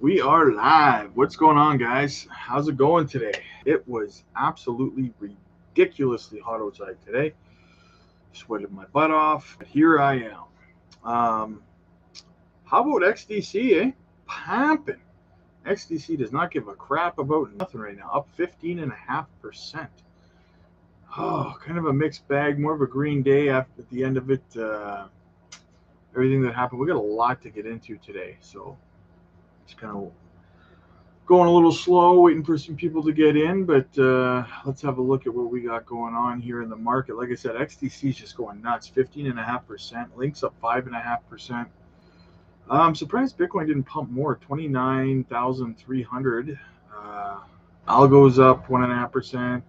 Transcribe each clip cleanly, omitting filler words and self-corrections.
We are live. What's going on, guys? How's it going today? It was absolutely ridiculously hot outside today. Sweated my butt off. But here I am. How about XDC, eh? Pumping. XDC does not give a crap about nothing right now. Up 15.5%. Oh, kind of a mixed bag. More of a green day after at the end of it. Everything that happened. We got a lot to get into today, so just kind of going a little slow, waiting for some people to get in, but let's have a look at what we got going on here in the market. Like I said, XDC is just going nuts, 15.5%. Link's up 5.5%. I'm surprised Bitcoin didn't pump more, 29,300. Algo's up 1.5%.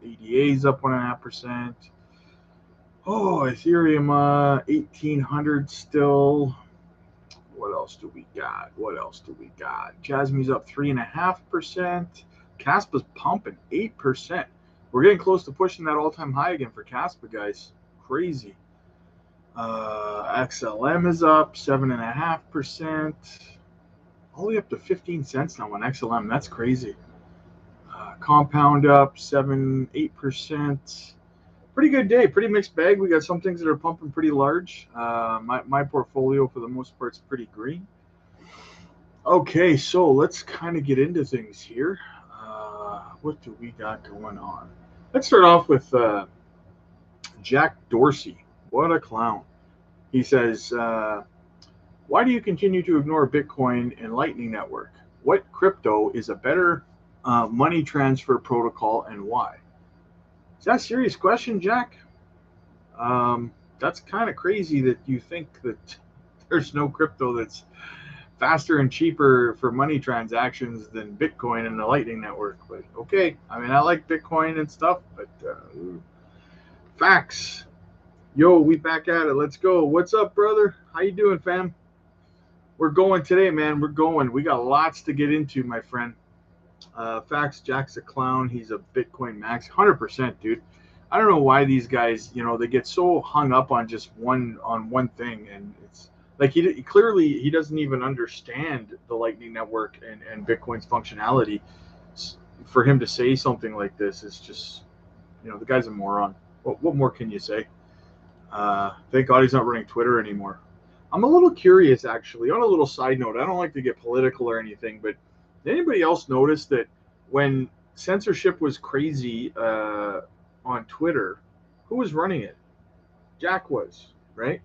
ADA's up 1.5%. Oh, Ethereum 1,800 still. What else do we got? Jasmy's up 3.5%. Kaspa's pumping 8%. We're getting close to pushing that all-time high again for Casper, guys. Crazy. XLM is up 7.5%. All the way up to 15 cents now on XLM. That's crazy. Compound up 8%. Pretty good day, pretty mixed bag. We got some things that are pumping pretty large. My portfolio, for the most part, is pretty green. Okay, so let's kind of get into things here. What do we got going on? Let's start off with Jack Dorsey. What a clown. He says, why do you continue to ignore Bitcoin and Lightning Network? What crypto is a better money transfer protocol and why? Is that a serious question, Jack? That's kind of crazy that you think that there's no crypto that's faster and cheaper for money transactions than Bitcoin and the Lightning Network. But okay, I mean, I like Bitcoin and stuff, but facts. Yo, we back at it. Let's go. What's up, brother? How you doing, fam? We're going today, man. We're going. We got lots to get into, my friend. Facts, Jack's a clown. He's a Bitcoin max, 100%, dude. I don't know why these guys, they get so hung up on just one thing, and it's like he clearly doesn't even understand the Lightning Network and Bitcoin's functionality. For him to say something like this is just, the guy's a moron. What more can you say? Thank God he's not running Twitter anymore. I'm a little curious, actually. On a little side note, I don't like to get political or anything, but did anybody else notice that when censorship was crazy on Twitter, who was running it? Jack was, right?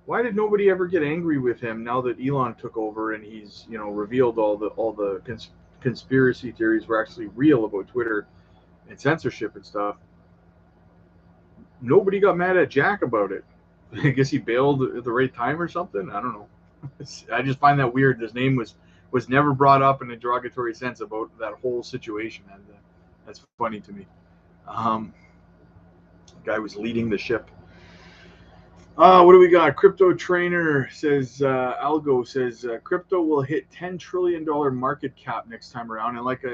Why did nobody ever get angry with him now that Elon took over and he's, revealed all the conspiracy theories were actually real about Twitter and censorship and stuff? Nobody got mad at Jack about it. I guess he bailed at the right time or something. I don't know. I just find that weird. His name was never brought up in a derogatory sense about that whole situation, and that's funny to me. The guy was leading the ship. What do we got? Crypto Trainer says, Algo says, crypto will hit $10 trillion market cap next time around. And like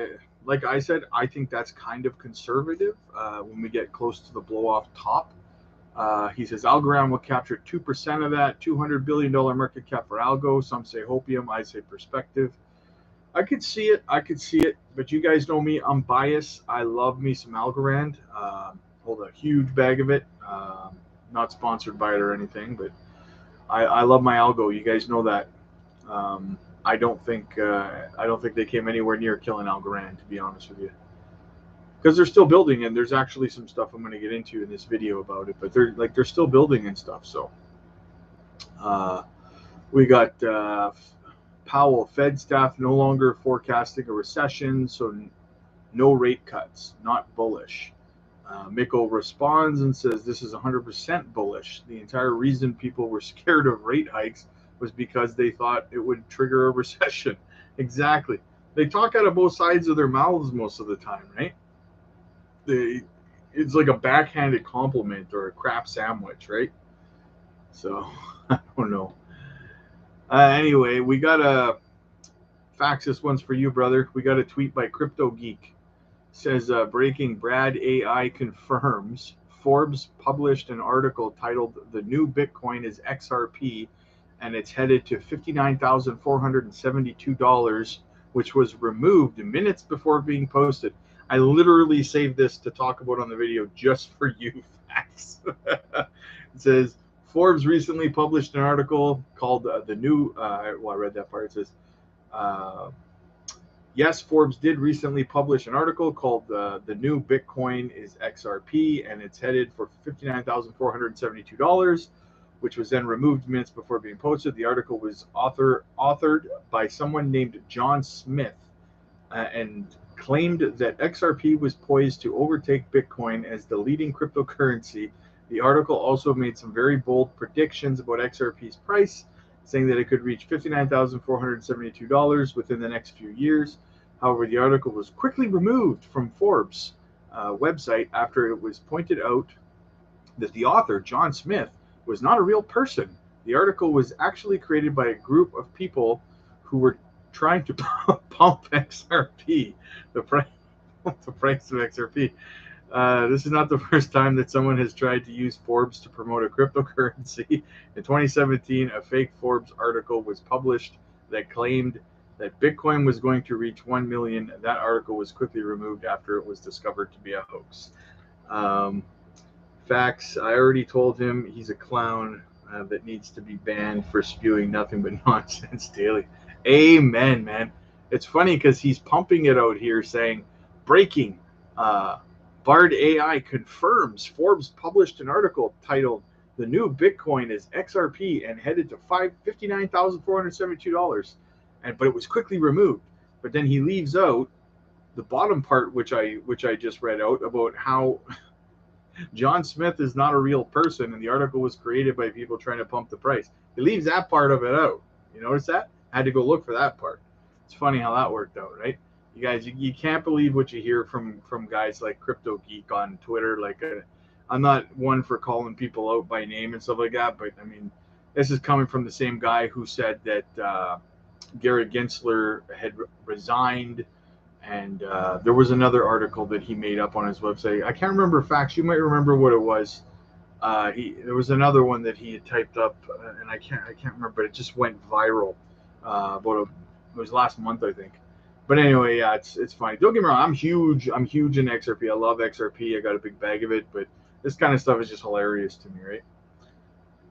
I said, I think that's kind of conservative when we get close to the blow-off top. He says Algorand will capture 2% of that, $200 billion market cap for Algo. Some say hopium, I say perspective. I could see it, but you guys know me, I'm biased. I love me some Algorand. Hold a huge bag of it. Not sponsored by it or anything, but I love my Algo. You guys know that. I don't think they came anywhere near killing Algorand, to be honest with you. Because they're still building, and there's actually some stuff I'm going to get into in this video about it. But they're still building and stuff. So we got Powell, Fed staff no longer forecasting a recession, so no rate cuts, not bullish. Mikkel responds and says this is 100% bullish. The entire reason people were scared of rate hikes was because they thought it would trigger a recession. Exactly. They talk out of both sides of their mouths most of the time, right? It's like a backhanded compliment or a crap sandwich, right? So I don't know. Anyway, we got a fax. This one's for you, brother. We got a tweet by Crypto Geek. Says breaking: Brad AI confirms Forbes published an article titled "The New Bitcoin is XRP," and it's headed to $59,472, which was removed minutes before being posted. I literally saved this to talk about on the video just for you, facts. It says, Forbes recently published an article called the new, well, I read that part. It says, yes, Forbes did recently publish an article called the new Bitcoin is XRP, and it's headed for $59,472, which was then removed minutes before being posted. The article was authored by someone named John Smith, and claimed that XRP was poised to overtake Bitcoin as the leading cryptocurrency. The article also made some very bold predictions about XRP's price, saying that it could reach $59,472 within the next few years. However, the article was quickly removed from Forbes' website after it was pointed out that the author, John Smith, was not a real person. The article was actually created by a group of people who were trying to pump XRP, the price of XRP. This is not the first time that someone has tried to use Forbes to promote a cryptocurrency. In 2017, a fake Forbes article was published that claimed that Bitcoin was going to reach 1 million. That article was quickly removed after it was discovered to be a hoax. Facts, I already told him he's a clown that needs to be banned for spewing nothing but nonsense daily. Amen, man. It's funny because he's pumping it out here saying, breaking, Bard AI confirms Forbes published an article titled "The New Bitcoin is XRP and headed to $59,472," but it was quickly removed. But then he leaves out the bottom part, which I just read out, about how John Smith is not a real person and the article was created by people trying to pump the price. He leaves that part of it out. You notice that? I had to go look for that part. It's funny how that worked out, right? You guys, you can't believe what you hear from guys like Crypto Geek on Twitter. Like, I'm not one for calling people out by name and stuff like that, but I mean, this is coming from the same guy who said that Gary Gensler had resigned, and there was another article that he made up on his website. I can't remember facts. You might remember what it was. There was another one that he had typed up, and I can't remember, but it just went viral. It was last month, I think. But anyway, yeah, it's funny. Don't get me wrong, I'm huge in XRP. I love XRP. I got a big bag of it, but this kind of stuff is just hilarious to me,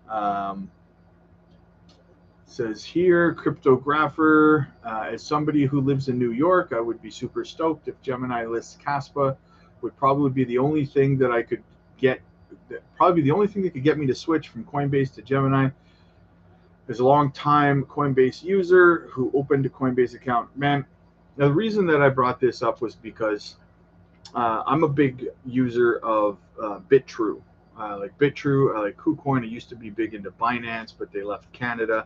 right? Says here, cryptographer, as somebody who lives in New York, I would be super stoked if Gemini lists Kaspa. Would probably be the only thing that I could get. Probably the only thing that could get me to switch from Coinbase to Gemini. There's a long time Coinbase user who opened a Coinbase account. Man, now the reason that I brought this up was because I'm a big user of BitTrue. I like BitTrue. I like KuCoin. I used to be big into Binance, but they left Canada.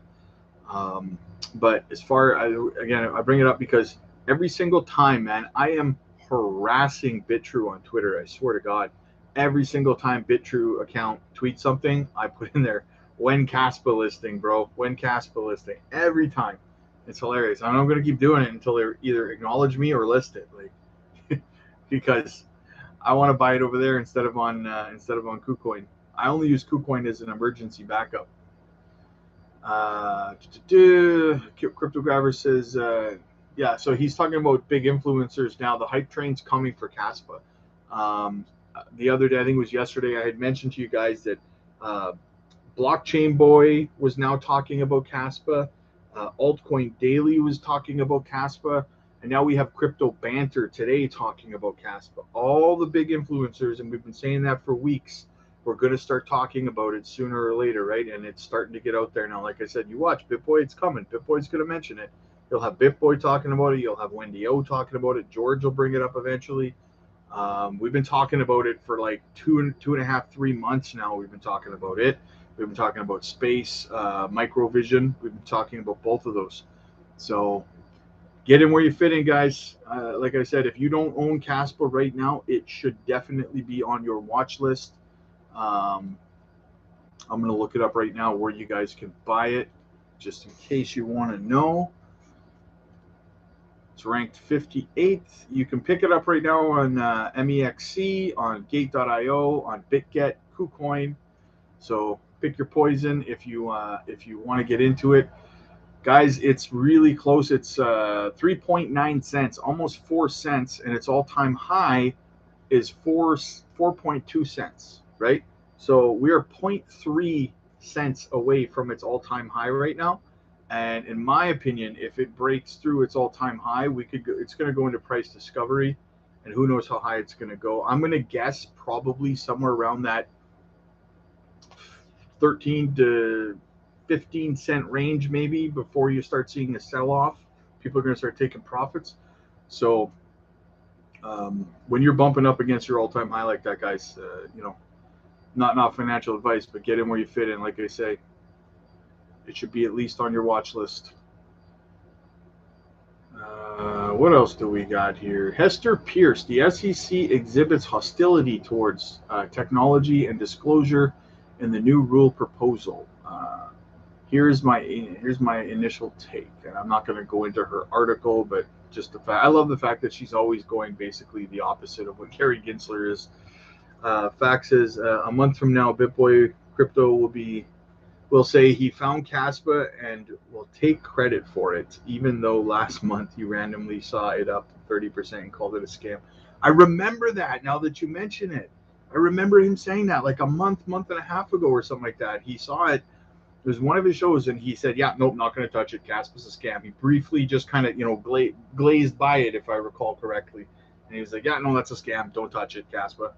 But as far as, again, I bring it up because every single time, man, I am harassing BitTrue on Twitter. I swear to God, every single time BitTrue account tweets something, I put in there, when Kaspa listing, bro, when Kaspa listing, every time. It's hilarious. I'm going to keep doing it until they either acknowledge me or list it, like, because I want to buy it over there instead of on KuCoin. I only use KuCoin as an emergency backup. Cryptographer says, yeah, so he's talking about big influencers now. The hype train's coming for Kaspa. The other day, I think it was yesterday, I had mentioned to you guys that Blockchain Boy was now talking about Kaspa. Altcoin Daily was talking about Kaspa. And now we have Crypto Banter today talking about Kaspa. All the big influencers, and we've been saying that for weeks, we're going to start talking about it sooner or later, right? And it's starting to get out there now. Like I said, you watch, BitBoy, it's coming. BitBoy's going to mention it. You'll have BitBoy talking about it. You'll have Wendy O talking about it. George will bring it up eventually. We've been talking about it for like two and a half, 3 months now. We've been talking about it. We've been talking about space, microvision. We've been talking about both of those. So get in where you fit in, guys. Like I said, if you don't own Casper right now, it should definitely be on your watch list. I'm going to look it up right now where you guys can buy it, just in case you want to know. It's ranked 58th. You can pick it up right now on MEXC, on Gate.io, on BitGet, KuCoin. So pick your poison if you want to get into it. Guys, it's really close. It's 3.9 cents, almost 4 cents, and its all-time high is 4.2 cents, right? So we are 0.3 cents away from its all-time high right now. And in my opinion, if it breaks through its all-time high, it's going to go into price discovery, and who knows how high it's going to go. I'm going to guess probably somewhere around that 13 to 15 cent range, maybe, before you start seeing a sell-off. People are going to start taking profits. So when you're bumping up against your all-time high like that, guys, not financial advice, but get in where you fit in. Like I say, it should be at least on your watch list. What else do we got here? Hester Pierce, the SEC exhibits hostility towards technology and disclosure in the new rule proposal. Here's my initial take, and I'm not going to go into her article, but just the fact, I love the fact that she's always going basically the opposite of what Gary Gensler is. Faxes, a month from now, BitBoy Crypto will say he found Kaspa and will take credit for it, even though last month he randomly saw it up 30% and called it a scam. I remember that now that you mention it. I remember him saying that like a month and a half ago or something like that. He saw it. It was one of his shows, and he said, yeah, nope, not going to touch it. Kaspa's a scam. He briefly just kind of, glazed by it, if I recall correctly. And he was like, yeah, no, that's a scam. Don't touch it, Kaspa.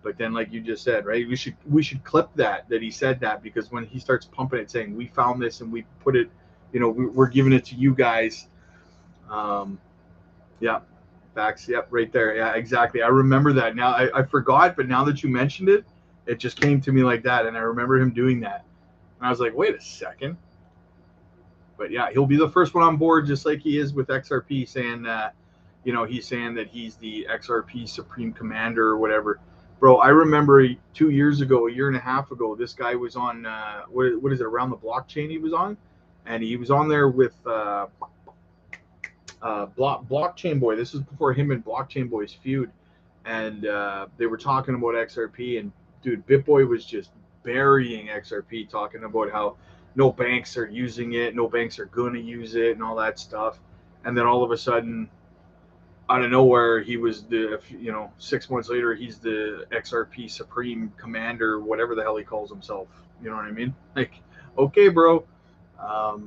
But then, like you just said, right, we should clip that he said that, because when he starts pumping it, saying we found this and we put it, we're giving it to you guys. Yeah, facts. Yep, right there. Yeah, exactly. I remember that. Now I forgot, but now that you mentioned it, it just came to me like that, and I remember him doing that. And I was like, wait a second. But yeah, he'll be the first one on board, just like he is with XRP, saying that, he's saying that he's the XRP Supreme Commander or whatever. Bro, I remember 2 years ago, a year and a half ago, this guy was on, what is it, Around the Blockchain he was on? And he was on there with Blockchain Boy. This was before him and Blockchain Boy's feud. And they were talking about XRP, and dude, BitBoy was just burying XRP, talking about how no banks are using it, no banks are going to use it, and all that stuff. And then all of a sudden, out of nowhere, he was 6 months later, he's the XRP Supreme Commander, whatever the hell he calls himself. You know what I mean? Like, okay, bro. I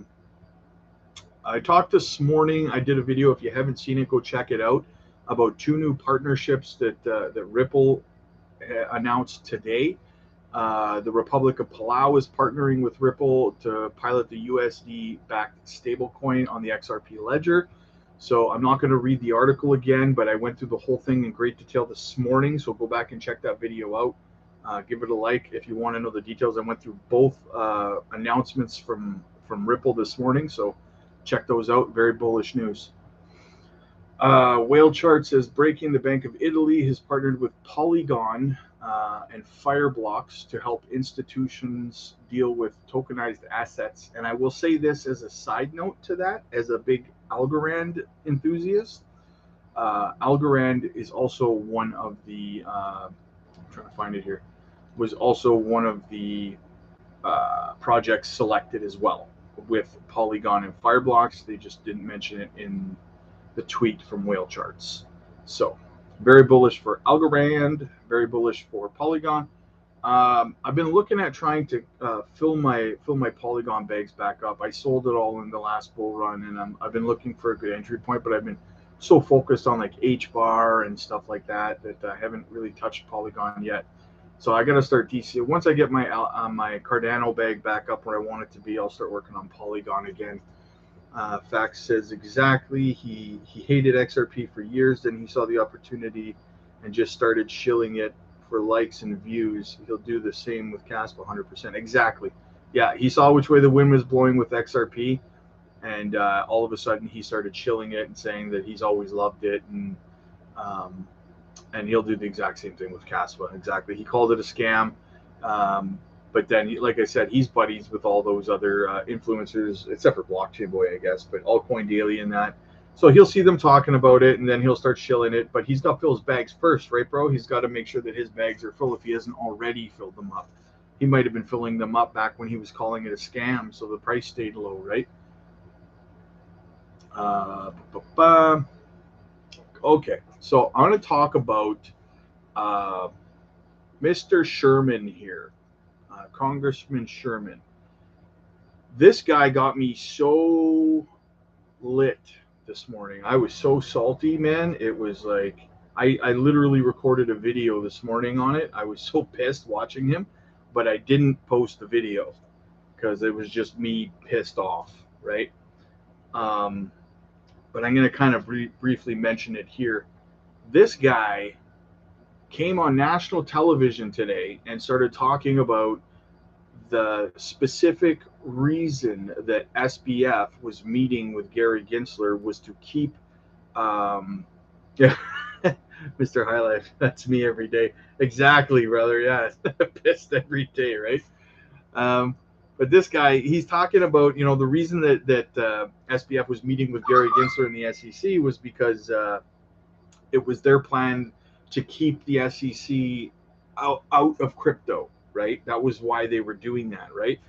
talked this morning. I did a video. If you haven't seen it, go check it out. About 2 new partnerships that Ripple announced today. The Republic of Palau is partnering with Ripple to pilot the USD-backed stablecoin on the XRP ledger. So I'm not going to read the article again, but I went through the whole thing in great detail this morning. So go back and check that video out. Give it a like if you want to know the details. I went through both announcements from Ripple this morning. So check those out. Very bullish news. Whale Chart says Breaking, the Bank of Italy, has partnered with Polygon and Fireblocks to help institutions deal with tokenized assets. And I will say this as a side note to that, as a big Algorand enthusiast. Algorand is also one of the, I'm trying to find it here, was also one of the projects selected as well with Polygon and Fireblocks. They just didn't mention it in the tweet from Whale Charts. So very bullish for Algorand, very bullish for Polygon. I've been looking at trying to fill my Polygon bags back up. I sold it all in the last bull run, and I've been looking for a good entry point, but I've been so focused on like H-bar and stuff like that I haven't really touched Polygon yet. So I got to start DC. Once I get my Cardano bag back up where I want it to be, I'll start working on Polygon again. Fax says exactly. He hated XRP for years, then he saw the opportunity and just started shilling it for likes and views. He'll do the same with Caspa, 100%. Exactly. Yeah, he saw which way the wind was blowing with XRP, and all of a sudden he started shilling it and saying that he's always loved it, and he'll do the exact same thing with Caspa. Exactly. He called it a scam. But then, like I said, he's buddies with all those other influencers, except for Blockchain Boy, I guess, but Altcoin Daily and that. So he'll see them talking about it, and then he'll start shilling it. But he's got to fill his bags first, right, bro? He's got to make sure that his bags are full if he hasn't already filled them up. he might have been filling them up back when he was calling it a scam, so the price stayed low, right? Okay, so I want to talk about Mr. Sherman here, Congressman Sherman. This guy got me so lit this morning. I was so salty, man. It was like I literally recorded a video this morning on it. I was so pissed watching him, but I didn't post the video because it was just me pissed off, right? But I'm going to kind of briefly mention it here. This guy came on national television today and started talking about the specific reason that SBF was meeting with Gary Gensler was to keep, yeah, Mr. Highlight, that's me every day. Exactly, brother. Yeah, pissed every day, right? But this guy, he's talking about, the reason that SBF was meeting with Gary Gensler in the SEC was because it was their plan to keep the SEC out of crypto, right? That was why they were doing that, right?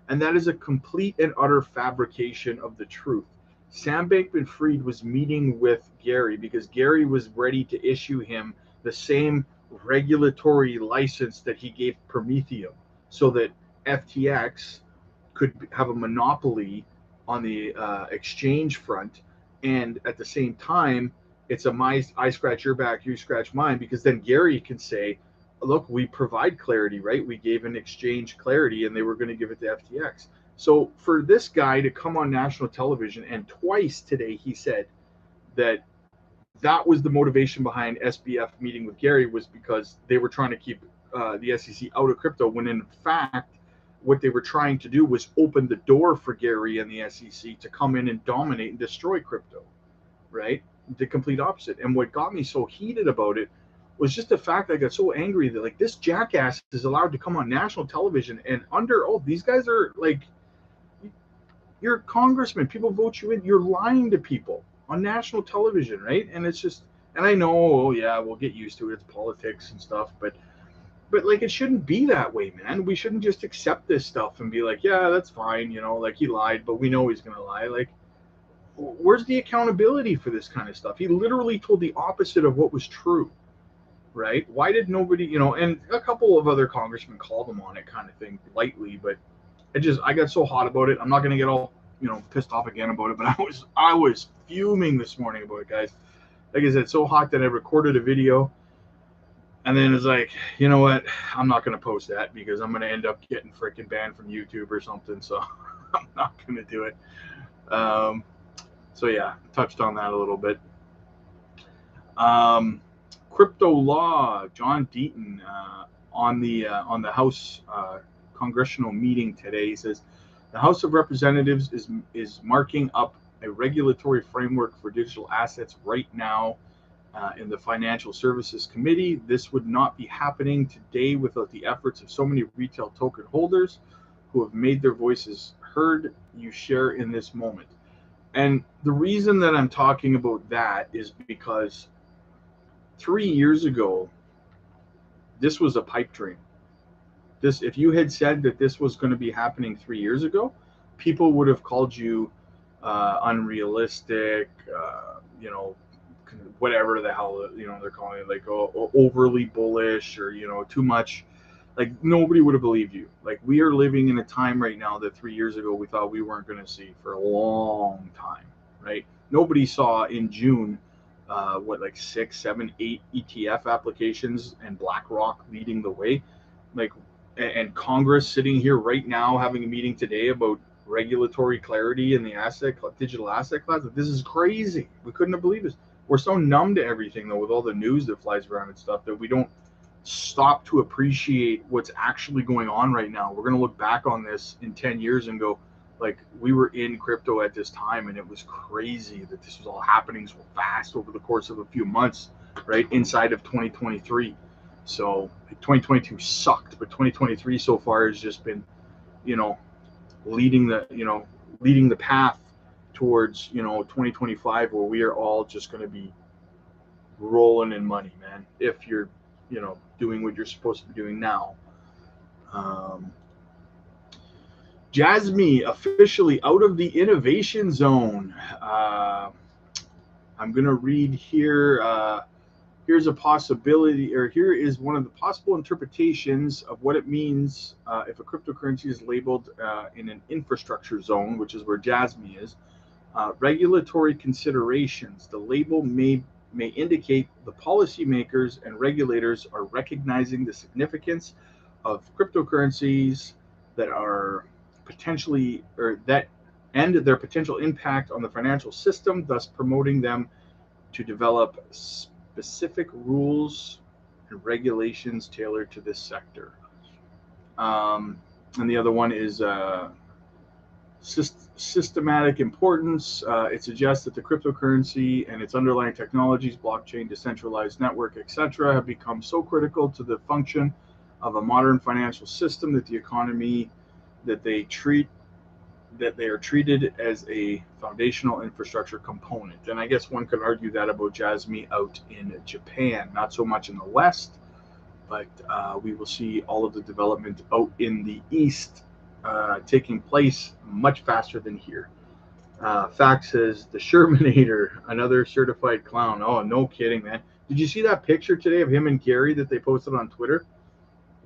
And that is a complete and utter fabrication of the truth. Sam Bankman-Fried was meeting with Gary because Gary was ready to issue him the same regulatory license that he gave Prometheum, so that FTX could have a monopoly on the exchange front, and at the same time, it's I scratch your back, you scratch mine, because then Gary can say, look, we provide clarity, right? We gave an exchange clarity, and they were going to give it to FTX. So for this guy to come on national television, and twice today he said that was the motivation behind SBF meeting with Gary, was because they were trying to keep the SEC out of crypto, when in fact what they were trying to do was open the door for Gary and the SEC to come in and dominate and destroy crypto, right? The complete opposite. And what got me so heated about it was just the fact that I got so angry that, like, this jackass is allowed to come on national television, and these guys are like, you're a congressman, people vote you in, you're lying to people on national television, right? And it's just, and I know, oh yeah, we'll get used to it, it's politics and stuff, but like, it shouldn't be that way, man. We shouldn't just accept this stuff and be like, yeah, that's fine, like, he lied, but we know he's gonna lie. Like, where's the accountability for this kind of stuff? He literally told the opposite of what was true, right? Why did nobody, and a couple of other congressmen called him on it, kind of thing, lightly, but I got so hot about it. I'm not gonna get all, pissed off again about it, but I was fuming this morning about it, guys. Like I said, so hot that I recorded a video, and then it's like, you know what? I'm not gonna post that because I'm gonna end up getting freaking banned from YouTube or something. So I'm not gonna do it. So yeah, touched on that a little bit. Crypto law. John Deaton on the House congressional meeting today, he says the House of Representatives is marking up a regulatory framework for digital assets right now in the Financial Services Committee. This would not be happening today without the efforts of so many retail token holders who have made their voices heard. You share in this moment. And the reason that I'm talking about that is because 3 years ago, this was a pipe dream. If you had said that this was going to be happening 3 years ago, people would have called you unrealistic, whatever the hell, they're calling it, like, overly bullish, or, too much. Like, nobody would have believed you. Like, we are living in a time right now that 3 years ago we thought we weren't going to see for a long time, right? Nobody saw in June, like 6, 7, 8 ETF applications, and BlackRock leading the way. Like, and Congress sitting here right now having a meeting today about regulatory clarity in the digital asset class. This is crazy. We couldn't have believed this. We're so numb to everything, though, with all the news that flies around and stuff, that we don't stop to appreciate what's actually going on right now. We're going to look back on this in 10 years and go, like, we were in crypto at this time, and it was crazy that this was all happening so fast over the course of a few months, right, inside of 2023. So 2022 sucked, but 2023 so far has just been, leading the path towards, 2025, where we are all just going to be rolling in money, man, if you're, doing what you're supposed to be doing now. Jasmy officially out of the innovation zone. I'm going to read here. Here's a possibility, or here is one of the possible interpretations of what it means if a cryptocurrency is labeled in an infrastructure zone, which is where Jasmy is. Regulatory considerations. The label may indicate the policymakers and regulators are recognizing the significance of cryptocurrencies that are potentially, or that and their potential impact on the financial system, thus promoting them to develop specific rules and regulations tailored to this sector. And the other one is systematic importance. It suggests that the cryptocurrency and its underlying technologies, blockchain, decentralized network, etc., have become so critical to the function of a modern financial system that the economy that they are treated as a foundational infrastructure component. And I guess one could argue that about Jasmy out in Japan, not so much in the West, but we will see all of the development out in the East taking place much faster than here. Fax says the Shermanator, another certified clown. Oh, no kidding, man. Did you see that picture today of him and Gary that they posted on Twitter?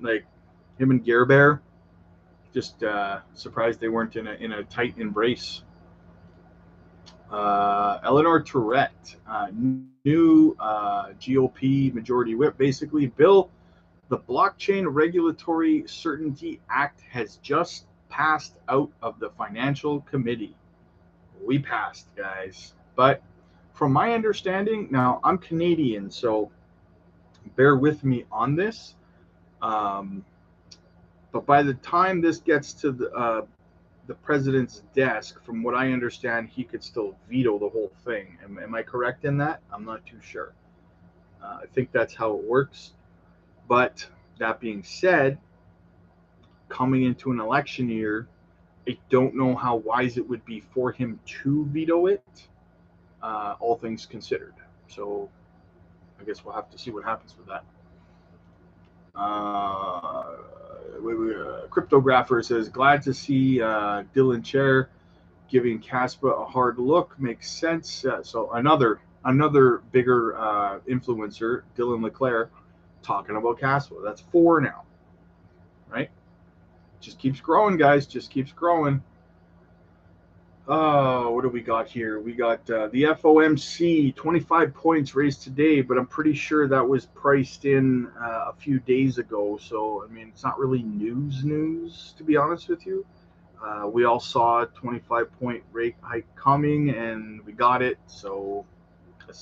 Like him and Gare Bear. Just surprised they weren't in a tight embrace. Eleanor Tourette, new GOP majority whip. Basically, Bill, the Blockchain Regulatory Certainty Act has just passed out of the Financial Committee. We passed, guys. But from my understanding, now I'm Canadian, so bear with me on this. But by the time this gets to the president's desk, from what I understand, he could still veto the whole thing. Am I correct in that? I'm not too sure. I think that's how it works. But that being said, coming into an election year, I don't know how wise it would be for him to veto it, all things considered. So I guess we'll have to see what happens with that. Cryptographer says, glad to see Dylan Chair giving Kaspa a hard look. Makes sense. So another bigger influencer, Dylan Leclerc, talking about Kaspa. That's 4 now, right? Just keeps growing, guys. Just keeps growing. What do we got here? We got the FOMC, 25 points raised today, but I'm pretty sure that was priced in a few days ago. So, I mean, it's not really news, to be honest with you. We all saw a 25-point rate hike coming, and we got it. So,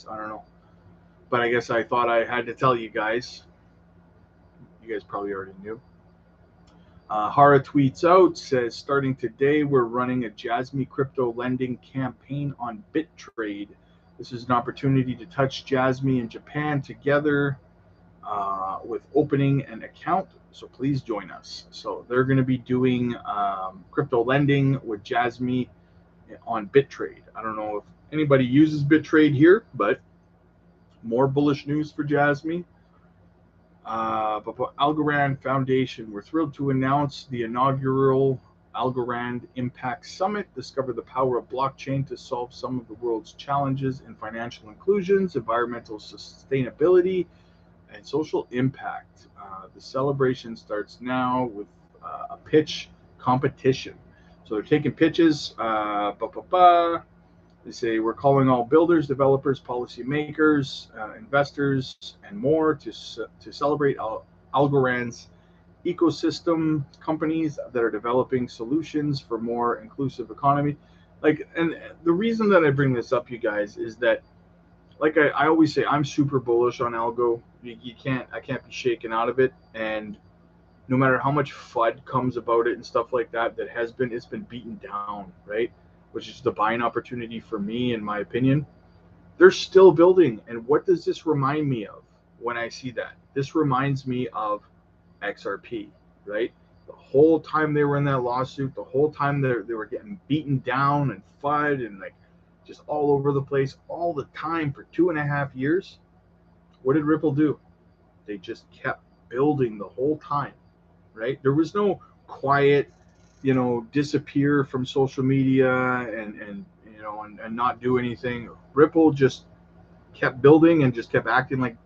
I don't know. But I guess I thought I had to tell you guys. You guys probably already knew. Hara tweets out, says, starting today, we're running a Jasmy crypto lending campaign on BitTrade. This is an opportunity to touch Jasmy and Japan together with opening an account. So please join us. So they're going to be doing crypto lending with Jasmy on BitTrade. I don't know if anybody uses BitTrade here, but more bullish news for Jasmy. But Algorand Foundation, we're thrilled to announce the inaugural Algorand Impact Summit. Discover the power of blockchain to solve some of the world's challenges in financial inclusions, environmental sustainability, and social impact. The celebration starts now with a pitch competition. So they're taking pitches. They say, we're calling all builders, developers, policymakers, investors, and more to celebrate Algorand's ecosystem companies that are developing solutions for more inclusive economy. And the reason that I bring this up, you guys, is that, like I always say, I'm super bullish on algo. I can't be shaken out of it. And no matter how much FUD comes about it and stuff like that, it's been beaten down, right? Which is the buying opportunity for me, in my opinion. They're still building. And what does this remind me of when I see that? This reminds me of XRP, right? The whole time they were in that lawsuit, the whole time they were getting beaten down and FUD and just all over the place all the time for 2.5 years. What did Ripple do? They just kept building the whole time, right? There was no quiet, disappear from social media and not do anything. Ripple just kept building and just kept acting like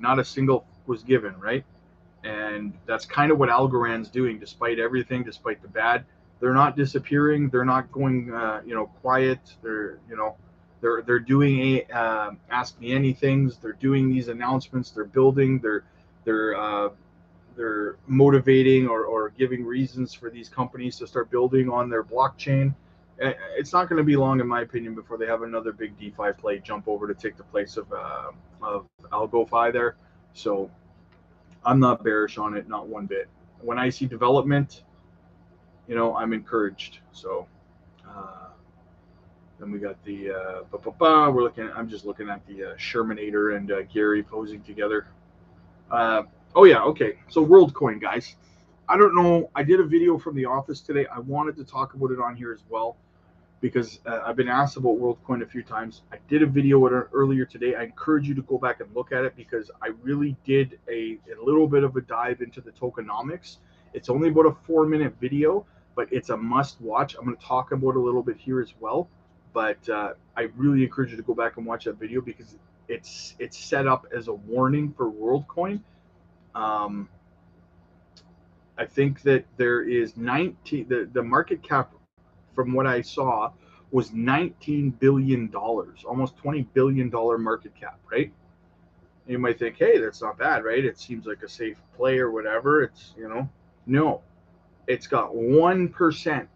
not a single was given, right? And that's kind of what Algorand's doing, despite everything, despite the bad. They're not disappearing. They're not going, quiet. They're doing ask me anythings. They're doing these announcements. They're building. They're motivating or giving reasons for these companies to start building on their blockchain. It's not going to be long, in my opinion, before they have another big DeFi play jump over to take the place of AlgoFi there. So I'm not bearish on it, not one bit. When I see development, I'm encouraged. So then we got the I'm just looking at the Shermanator and Gary posing together. Oh yeah, okay. So WorldCoin, guys. I don't know. I did a video from the office today. I wanted to talk about it on here as well because I've been asked about WorldCoin a few times. I did a video earlier today. I encourage you to go back and look at it because I really did a little bit of a dive into the tokenomics. It's only about a 4-minute video, but it's a must watch. I'm going to talk about it a little bit here as well. But I really encourage you to go back and watch that video because it's set up as a warning for WorldCoin. I think that there is 19, the market cap from what I saw was $19 billion, almost $20 billion market cap, right? And you might think, hey, that's not bad, right? It seems like a safe play or whatever. It's, no, it's got 1%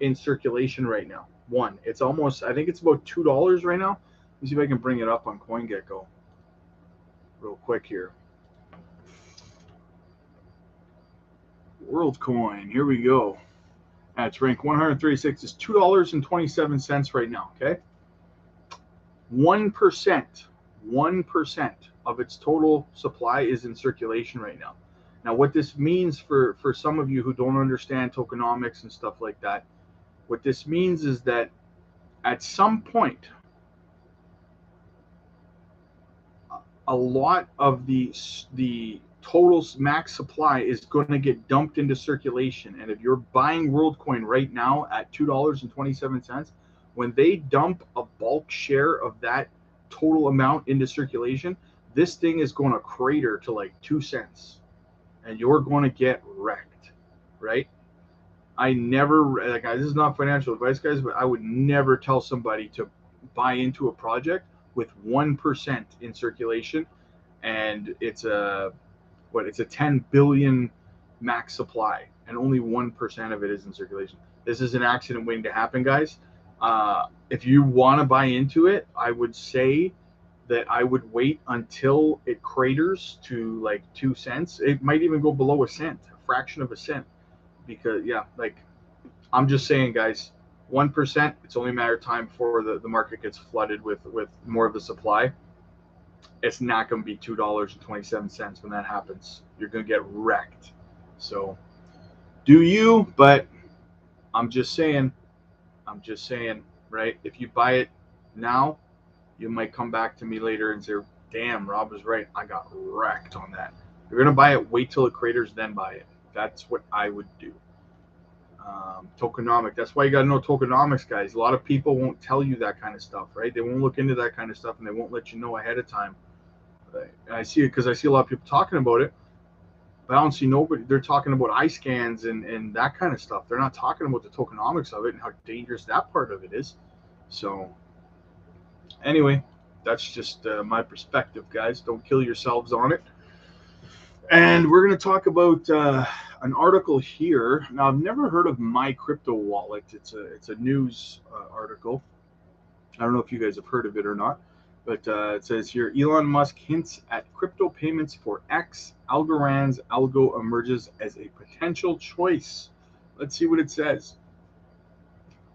in circulation right now. It's almost, I think it's about $2 right now. Let me see if I can bring it up on CoinGecko real quick here. WorldCoin, here we go. It's rank 136. It's $2.27 right now. Okay, 1% of its total supply is in circulation right now. Now, what this means for some of you who don't understand tokenomics and stuff like that, what this means is that at some point, a lot of the total max supply is going to get dumped into circulation. And if you're buying WorldCoin right now at $2.27, when they dump a bulk share of that total amount into circulation, this thing is going to crater to like 2 cents and you're going to get wrecked, right? I never, this is not financial advice, guys, but I would never tell somebody to buy into a project with 1% in circulation and it's a 10 billion max supply and only 1% of it is in circulation. This is an accident waiting to happen, guys. If you want to buy into it, I would say that I would wait until it craters to like 2 cents. It might even go below a cent, a fraction of a cent, because I'm just saying, guys, 1%, it's only a matter of time before the market gets flooded with more of the supply. It's not going to be $2.27 when that happens. You're going to get wrecked. So do you, but I'm just saying, right? If you buy it now, you might come back to me later and say, damn, Rob was right. I got wrecked on that. You're going to buy it, wait till it craters, then buy it. That's what I would do. Tokenomics. That's why you got to know tokenomics, guys. A lot of people won't tell you that kind of stuff, right? They won't look into that kind of stuff and they won't let you know ahead of time. I see it because I see a lot of people talking about it, but I don't see nobody. They're talking about eye scans and that kind of stuff. They're not talking about the tokenomics of it and how dangerous that part of it is. So anyway, that's just my perspective, guys. Don't kill yourselves on it. And we're going to talk about an article here. Now, I've never heard of My Crypto Wallet. It's a news article. I don't know if you guys have heard of it or not. But it says here, Elon Musk hints at crypto payments for X. Algorand's algo emerges as a potential choice. Let's see what it says.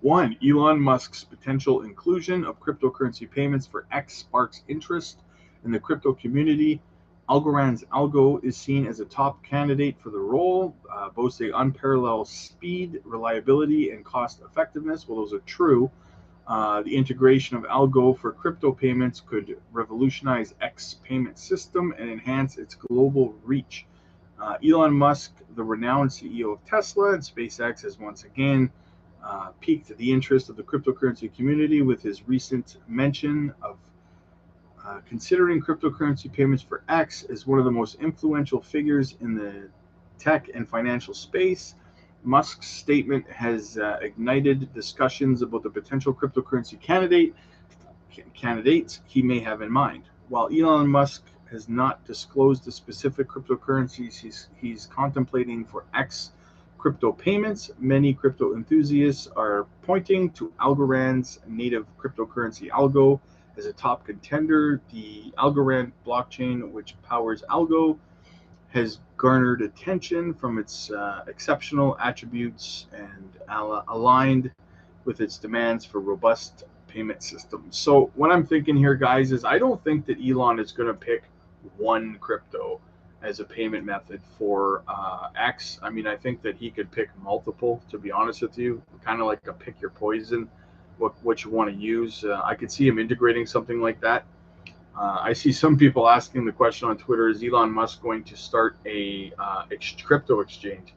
1. Elon Musk's potential inclusion of cryptocurrency payments for X sparks interest in the crypto community. Algorand's algo is seen as a top candidate for the role, boasting unparalleled speed, reliability, and cost effectiveness. Well, those are true. The integration of algo for crypto payments could revolutionize X payment system and enhance its global reach. Elon Musk, the renowned CEO of Tesla and SpaceX, has once again piqued the interest of the cryptocurrency community with his recent mention of considering cryptocurrency payments for X as one of the most influential figures in the tech and financial space. Musk's statement has ignited discussions about the potential cryptocurrency candidates he may have in mind. While Elon Musk has not disclosed the specific cryptocurrencies he's contemplating for X crypto payments, many crypto enthusiasts are pointing to Algorand's native cryptocurrency Algo as a top contender. The Algorand blockchain, which powers Algo, has garnered attention from its exceptional attributes and aligned with its demands for robust payment systems. So what I'm thinking here, guys, is I don't think that Elon is going to pick one crypto as a payment method for X. I mean, I think that he could pick multiple, to be honest with you, kind of like a pick your poison, what you want to use. I could see him integrating something like that. I see some people asking the question on Twitter, is Elon Musk going to start a crypto exchange?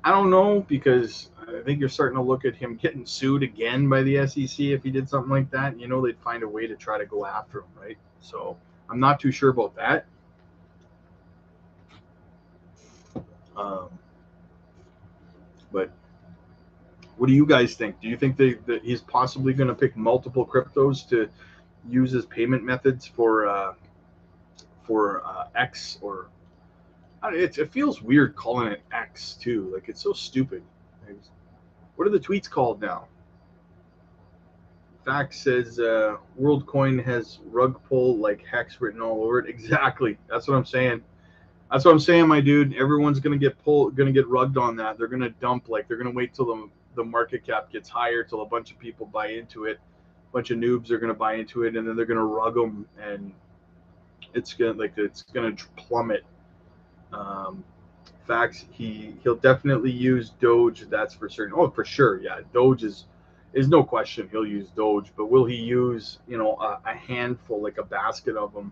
I don't know, because I think you're starting to look at him getting sued again by the SEC if he did something like that. You know, they'd find a way to try to go after him, right? So I'm not too sure about that. But what do you guys think? Do you think that he's possibly going to pick multiple cryptos to use as payment methods for X? Or it feels weird calling it X too. Like, it's so stupid. What are the tweets called now? Fax says WorldCoin has rug pull like hex written all over it. Exactly. That's what I'm saying. That's what I'm saying, my dude. Everyone's gonna get rugged on that. They're gonna dump, they're gonna wait till the market cap gets higher, till a bunch of people buy into it. A bunch of noobs are gonna buy into it, and then they're gonna rug them, and it's gonna plummet. Facts. He'll definitely use Doge. That's for certain. Oh, for sure. Yeah, Doge is no question. He'll use Doge, but will he use a handful, like a basket of them?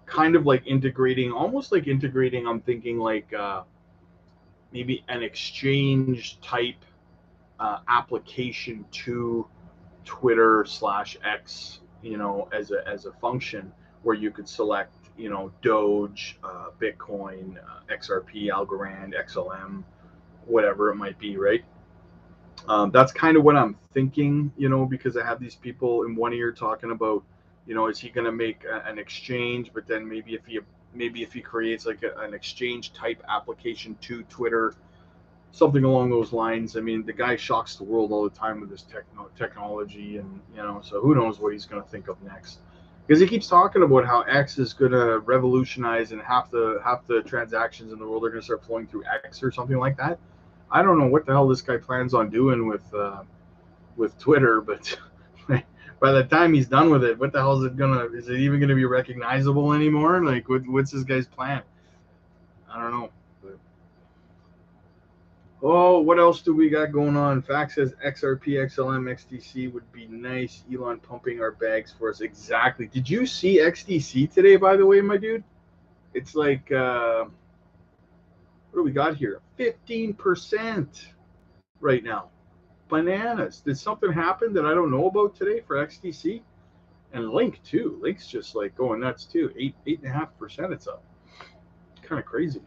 Kind of like integrating, almost like integrating. I'm thinking like maybe an exchange type application to Twitter / X, as a function where you could select, Doge, Bitcoin, XRP, Algorand, XLM, whatever it might be, right? That's kind of what I'm thinking, because I have these people in one ear talking about, is he going to make an exchange? But then maybe if he creates like an exchange type application to Twitter, something along those lines. I mean, the guy shocks the world all the time with his technology, and so who knows what he's going to think of next? Because he keeps talking about how X is going to revolutionize, and half the transactions in the world are going to start flowing through X or something like that. I don't know what the hell this guy plans on doing with Twitter, but by the time he's done with it, what the hell is it even gonna be recognizable anymore? Like, what's this guy's plan? I don't know. But, oh, what else do we got going on? Fax says XRP, XLM, XDC would be nice. Elon pumping our bags for us. Exactly. Did you see XDC today, by the way, my dude? It's like, what do we got here? 15% right now. Bananas. Did something happen that I don't know about today for XDC? And Link too. Link's just like going nuts too. 8.5% it's up. Kind of crazy.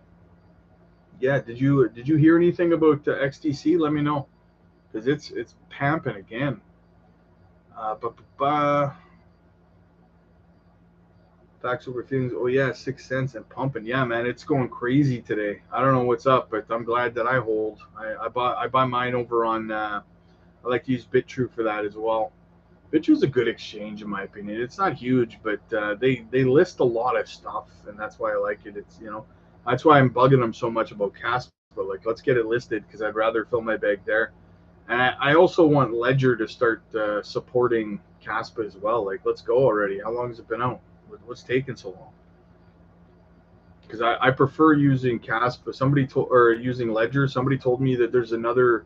Yeah. Did you hear anything about XDC? Let me know, because it's pamping again. Facts over feelings. Oh yeah, 6 cents and pumping. Yeah, man, it's going crazy today. I don't know what's up, but I'm glad that I hold. I buy mine over on. I like to use BitTrue for that as well. BitTrue's a good exchange in my opinion. It's not huge, but they list a lot of stuff, and that's why I like it. It's that's why I'm bugging them so much about Casper. Like, let's get it listed, because I'd rather fill my bag there. And I also want Ledger to start supporting Kaspa as well. Like, let's go already. How long has it been out? What's taking so long? Because I prefer using Kaspa. Using Ledger. Somebody told me that there's another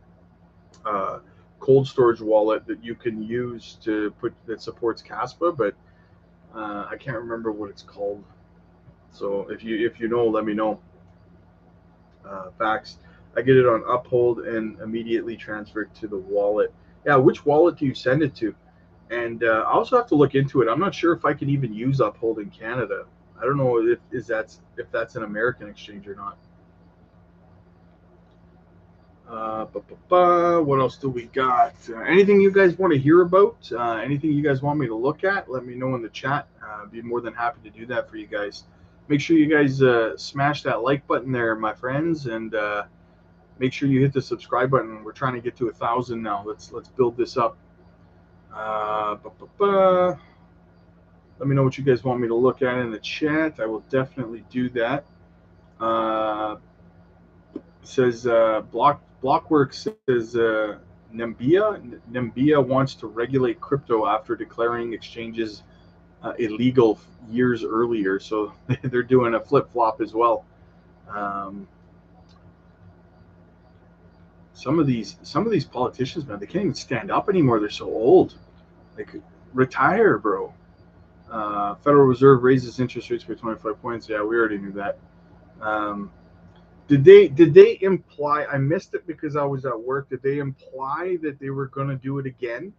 cold storage wallet that you can use that supports Kaspa, but I can't remember what it's called. So if you know, let me know. fax. I get it on Uphold and immediately transfer it to the wallet. Yeah, which wallet do you send it to? And I also have to look into it. I'm not sure if I can even use Uphold in Canada. I don't know if that's an American exchange or not. What else do we got? Anything you guys want to hear about? Anything you guys want me to look at? Let me know in the chat. I'd be more than happy to do that for you guys. Make sure you guys smash that like button there, my friends, and make sure you hit the subscribe button. We're trying to get to 1,000 now. Let's build this up. Let me know what you guys want me to look at in the chat. I will definitely do that. It says Blockworks says Nambia wants to regulate crypto after declaring exchanges illegal years earlier. So they're doing a flip-flop as well. Some of these politicians, man, they can't even stand up anymore. They're so old. Like, retire, bro. Federal Reserve raises interest rates by 25 points. Yeah, we already knew that. Did they imply? I missed it because I was at work. Did they imply that they were going to do it again,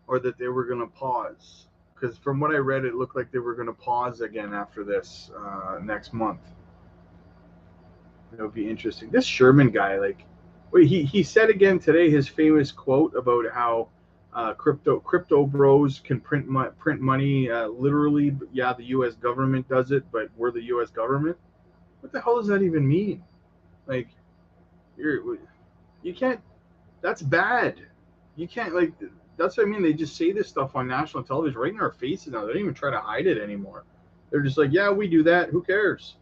or that they were going to pause? Because from what I read, it looked like they were going to pause again after this next month. That would be interesting. This Sherman guy, like, wait, he said again today his famous quote about how crypto bros can print money literally. Yeah, the U.S. government does it, but we're the U.S. government. What the hell does that even mean? Like, you can't. That's bad. You can't, like. That's what I mean. They just say this stuff on national television right in our faces now. They don't even try to hide it anymore. They're just like, yeah, we do that. Who cares?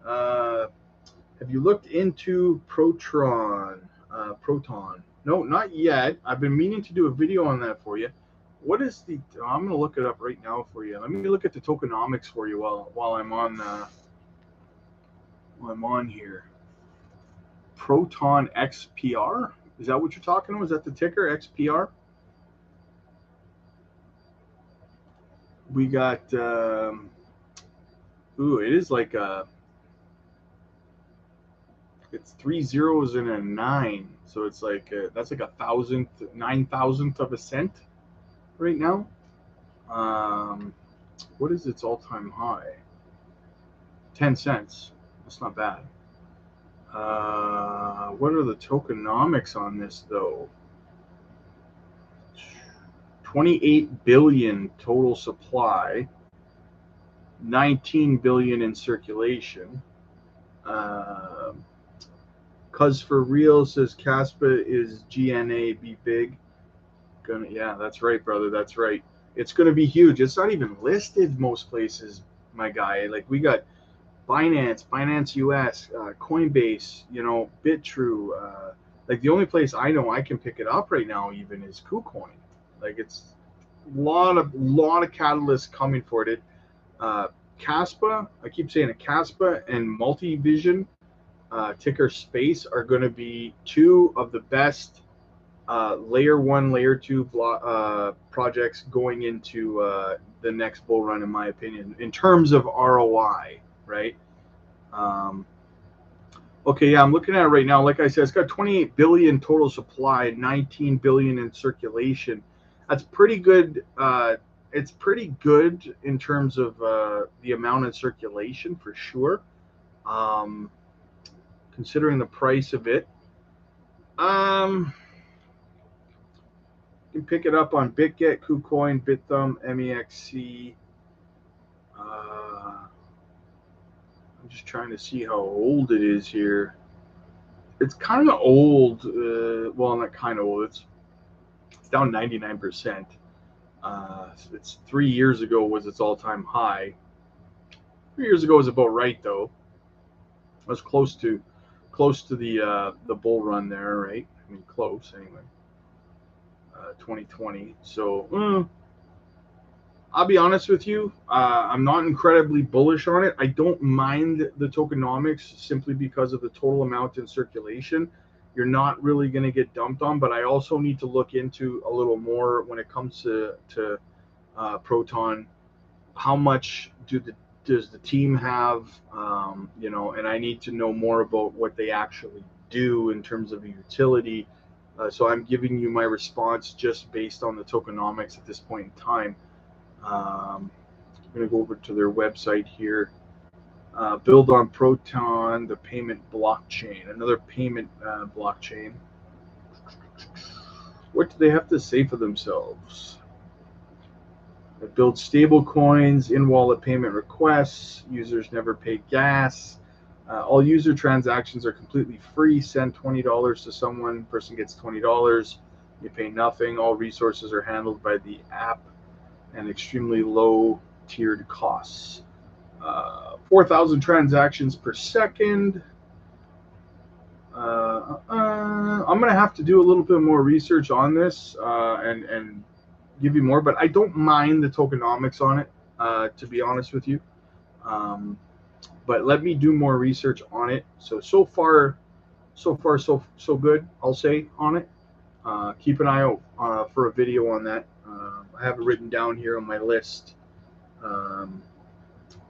Have you looked into Proton? No, not yet. I've been meaning to do a video on that for you. What is the? I'm gonna look it up right now for you. Let me look at the tokenomics for you while I'm on here. Proton XPR. Is that what you're talking about? Is that the ticker XPR? We got. It is like a. It's 3 zeros and a 9, so it's like that's like 9,000th of a cent right now. What is its all-time high? 10 cents. That's not bad. What are the tokenomics on this though? 28 billion total supply, 19 billion in circulation. Cuz for real says Kaspa is GNA be big. Yeah, that's right, brother. That's right. It's gonna be huge. It's not even listed most places, my guy. Like, we got Binance US, Coinbase, BitTrue. Like, the only place I know I can pick it up right now even is KuCoin. Like, it's a lot of catalysts coming for it. Kaspa, I keep saying it, Kaspa and Multivision, ticker Space, are going to be two of the best layer 1, layer 2 projects going into the next bull run, in my opinion, in terms of ROI, right? Okay, yeah, I'm looking at it right now. Like I said, it's got 28 billion total supply, 19 billion in circulation. That's pretty good. It's pretty good in terms of the amount of circulation, for sure. Considering the price of it, you can pick it up on BitGet, KuCoin, BitThumb, MEXC. I'm just trying to see how old it is here. It's kind of old. Well, not kind of old. It's down 99%. It's 3 years ago was its all-time high. 3 years ago was about right though. It was close to the bull run there, right? I mean, close anyway. 2020. So I'll be honest with you. I'm not incredibly bullish on it. I don't mind the tokenomics simply because of the total amount in circulation. You're not really going to get dumped on, but I also need to look into a little more when it comes to Proton. How much do does the team have? You know, and I need to know more about what they actually do in terms of a utility. So I'm giving you my response just based on the tokenomics at this point in time. I'm going to go over to their website here. Build on Proton, the payment blockchain, another payment blockchain. What do they have to say for themselves? It builds stable coins, in-wallet payment requests. Users never pay gas. All user transactions are completely free. Send $20 to someone. Person gets $20. You pay nothing. All resources are handled by the app and extremely low tiered costs. 4,000 transactions per second. I'm going to have to do a little bit more research on this and give you more, but I don't mind the tokenomics on it, to be honest with you. But let me do more research on it. So far, so good, I'll say, on it. Keep an eye out for a video on that. I have it written down here on my list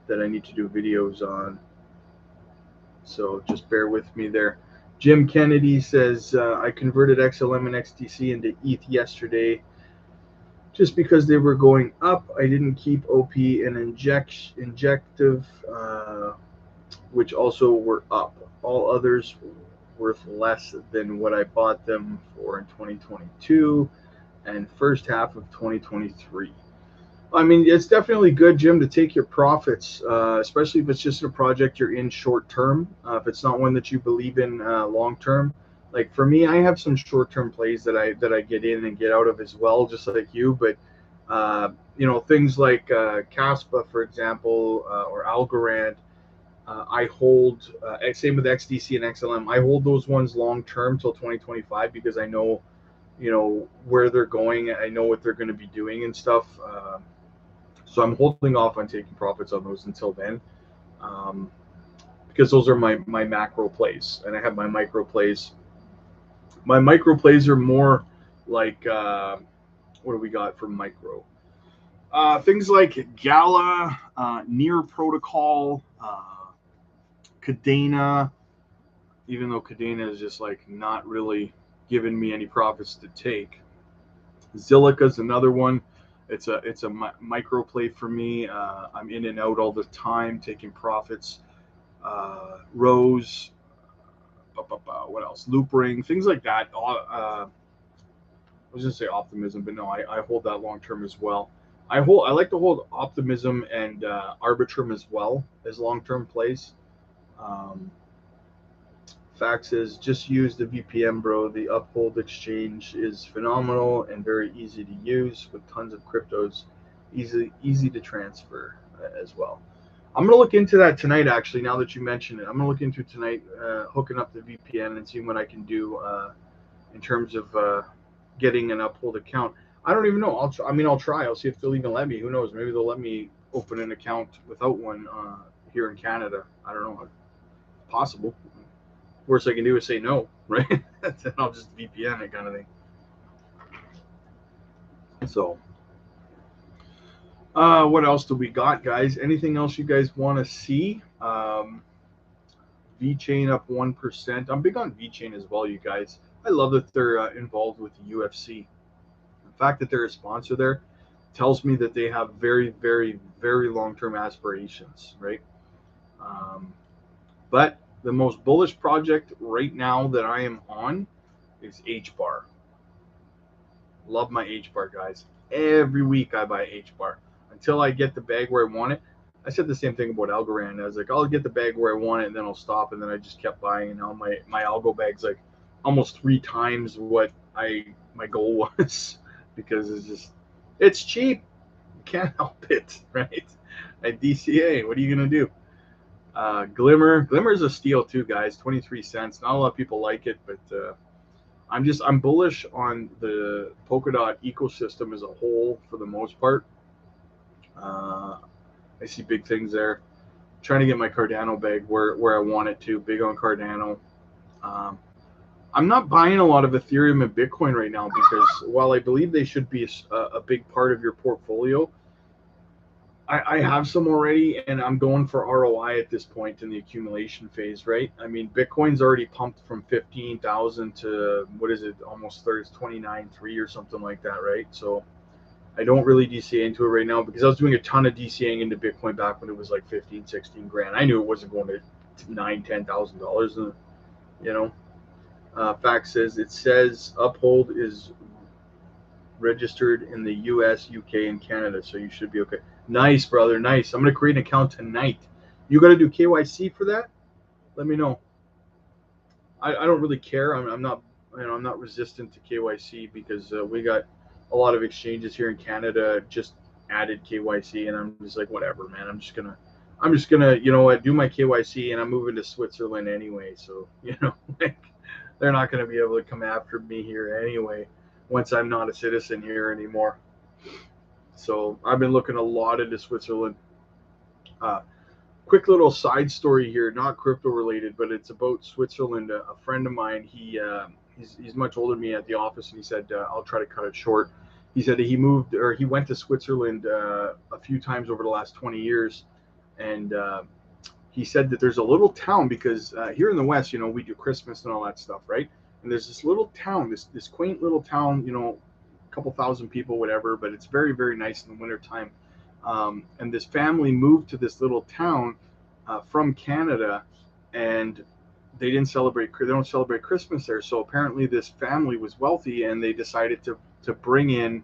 that I need to do videos on. So just bear with me there. Jim Kennedy says, I converted XLM and XTC into ETH yesterday. Just because they were going up, I didn't keep OP and Injective, which also were up. All others worth less than what I bought them for in 2022 and first half of 2023. I mean, it's definitely good, Jim, to take your profits, especially if it's just a project you're in short term. If it's not one that you believe in long term. Like for me, I have some short term plays that I get in and get out of as well, just like you. But you know, things like Kaspa, for example, or Algorand, I hold. Same with XDC and XLM. I hold those ones long term till 2025 because I know, you know, where they're going. I know what they're going to be doing and stuff. So I'm holding off on taking profits on those until then, because those are my macro plays, and I have my micro plays. My micro plays are more like, what do we got for micro? Things like Gala, Near Protocol, Cadena, even though Cadena is just like not really giving me any profits to take. Zilliqa is another one. It's a micro play for me. I'm in and out all the time, taking profits. Rose, what else? Loop Ring, things like that. I was gonna say Optimism, but no, I hold that long term as well. I like to hold Optimism and Arbitrum as well as long term plays. Faxes, just use the VPN, bro. The Uphold exchange is phenomenal and very easy to use with tons of cryptos, easy to transfer as well. I'm gonna look into that tonight. Actually, now that you mention it, I'm gonna look into tonight, hooking up the VPN and seeing what I can do in terms of getting an Uphold account. I don't even know. I'll try. I'll see if they'll even let me. Who knows? Maybe they'll let me open an account without one here in Canada. I don't know. Possible. Worst I can do is say no, right? Then I'll just VPN it, kind of thing. So, what else do we got, guys? Anything else you guys want to see? VeChain up 1%. I'm big on VeChain as well, you guys. I love that they're involved with the UFC. The fact that they're a sponsor there tells me that they have very, very, very long-term aspirations, right? But the most bullish project right now that I am on is HBAR. Love my HBAR, guys. Every week I buy HBAR until I get the bag where I want it. I said the same thing about Algorand. I was like, I'll get the bag where I want it, and then I'll stop. And then I just kept buying. And now my algo bag's like almost 3 times what my goal was, because it's cheap. You can't help it, right? At DCA, what are you gonna do? Glimmer's a steal too, guys. 23 cents. Not a lot of people like it, but I'm bullish on the Polkadot ecosystem as a whole for the most part. I see big things there. Trying to get my Cardano bag where I want it to. Big on Cardano. I'm not buying a lot of Ethereum and Bitcoin right now because while I believe they should be a big part of your portfolio, I have some already, and I'm going for ROI at this point in the accumulation phase, right? I mean, Bitcoin's already pumped from 15,000 to what is it, almost 30, 29.3 or something like that, right? So I don't really DCA into it right now because I was doing a ton of DCAing into Bitcoin back when it was like 15, 16 grand. I knew it wasn't going to $9,000, $10,000, you know. Fact says it says Uphold is registered in the US, UK, and Canada, so you should be okay. Nice, brother. Nice. I'm gonna create an account tonight. You got to do KYC for that? Let me know. I don't really care. I'm not, I'm not resistant to KYC because we got a lot of exchanges here in Canada just added KYC, and I'm just like, whatever, man. I'm just gonna, you know what, do my KYC, and I'm moving to Switzerland anyway. So like they're not gonna be able to come after me here anyway once I'm not a citizen here anymore. So I've been looking a lot into Switzerland. Uh, Quick little side story here, not crypto related, but it's about Switzerland. A friend of mine, he's much older than me at the office, and he said I'll try to cut it short. He said he went to Switzerland a few times over the last 20 years, and he said that there's a little town because here in the West, we do Christmas and all that stuff, right? And there's this little town, this quaint little town, a couple thousand people, whatever, but it's very, very nice in the wintertime. And this family moved to this little town from Canada, and they don't celebrate Christmas there. So apparently this family was wealthy, and they decided to bring in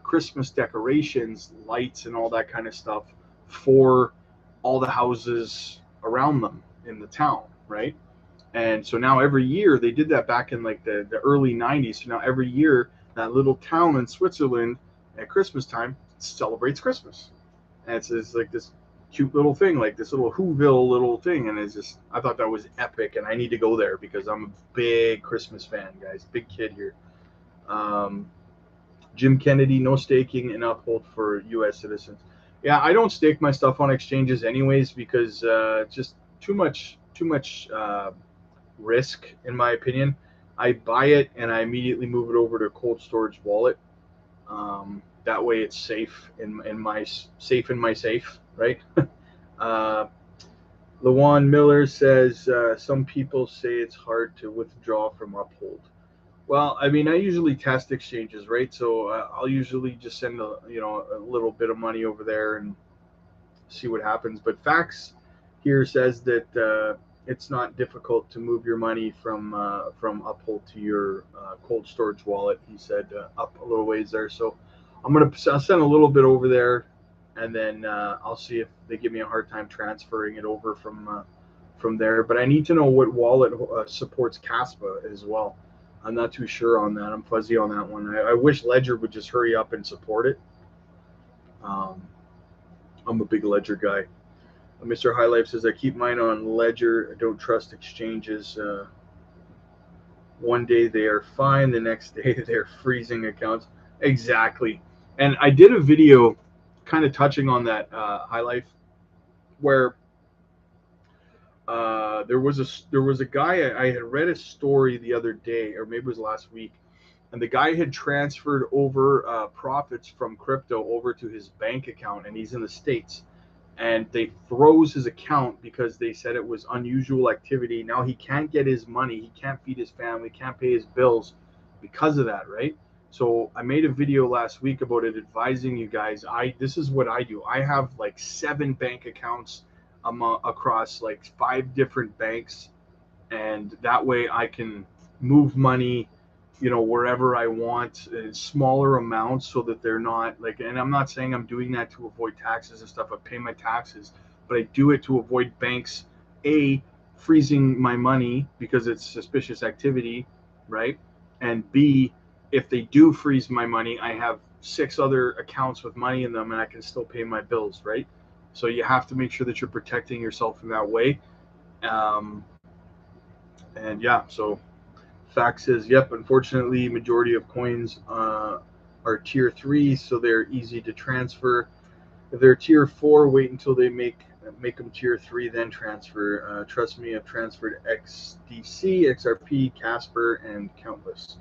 Christmas decorations, lights, and all that kind of stuff for all the houses around them in the town, right? And so now every year, they did that back in like the early 90s. So now every year, that little town in Switzerland at Christmas time celebrates Christmas. And it's like this cute little thing, like this little Whoville little thing. And I thought that was epic. And I need to go there because I'm a big Christmas fan, guys. Big kid here. Jim Kennedy, no staking and Uphold for U.S. citizens. Yeah, I don't stake my stuff on exchanges anyways because just too much risk, in my opinion. I buy it and I immediately move it over to a cold storage wallet. That way it's safe in my safe, right? Leah Miller says some people say it's hard to withdraw from Uphold. Well, I mean, I usually test exchanges, right? So I'll usually just send a little bit of money over there and see what happens. But Fax here says that it's not difficult to move your money from Uphold to your cold storage wallet. He said up a little ways there. So I'll send a little bit over there, and then I'll see if they give me a hard time transferring it over from there. But I need to know what wallet supports Kaspa as well. I'm not too sure on that. I'm fuzzy on that one. I wish Ledger would just hurry up and support it. I'm a big Ledger guy. Mr. High Life says, I keep mine on Ledger. I don't trust exchanges. One day they are fine. The next day they're freezing accounts. Exactly. And I did a video kind of touching on that, High Life, where there was a guy, I had read a story the other day, or maybe it was last week, and the guy had transferred over profits from crypto over to his bank account, and he's in the States, and they froze his account because they said it was unusual activity. Now he can't get his money, he can't feed his family, can't pay his bills because of that, right? So I made a video last week about it, advising you guys. This is what I do. I have like 7 bank accounts across like 5 different banks, and that way I can move money, wherever I want in smaller amounts, so that they're not like, and I'm not saying I'm doing that to avoid taxes and stuff. I pay my taxes, but I do it to avoid banks freezing my money because it's suspicious activity, right? And B, if they do freeze my money, I have 6 other accounts with money in them and I can still pay my bills, right? So you have to make sure that you're protecting yourself in that way. And yeah, so Fact says, yep, unfortunately, majority of coins are tier 3, so they're easy to transfer. If they're tier 4, wait until they make them tier 3, then transfer. Trust me, I've transferred XDC, XRP, Casper, and countless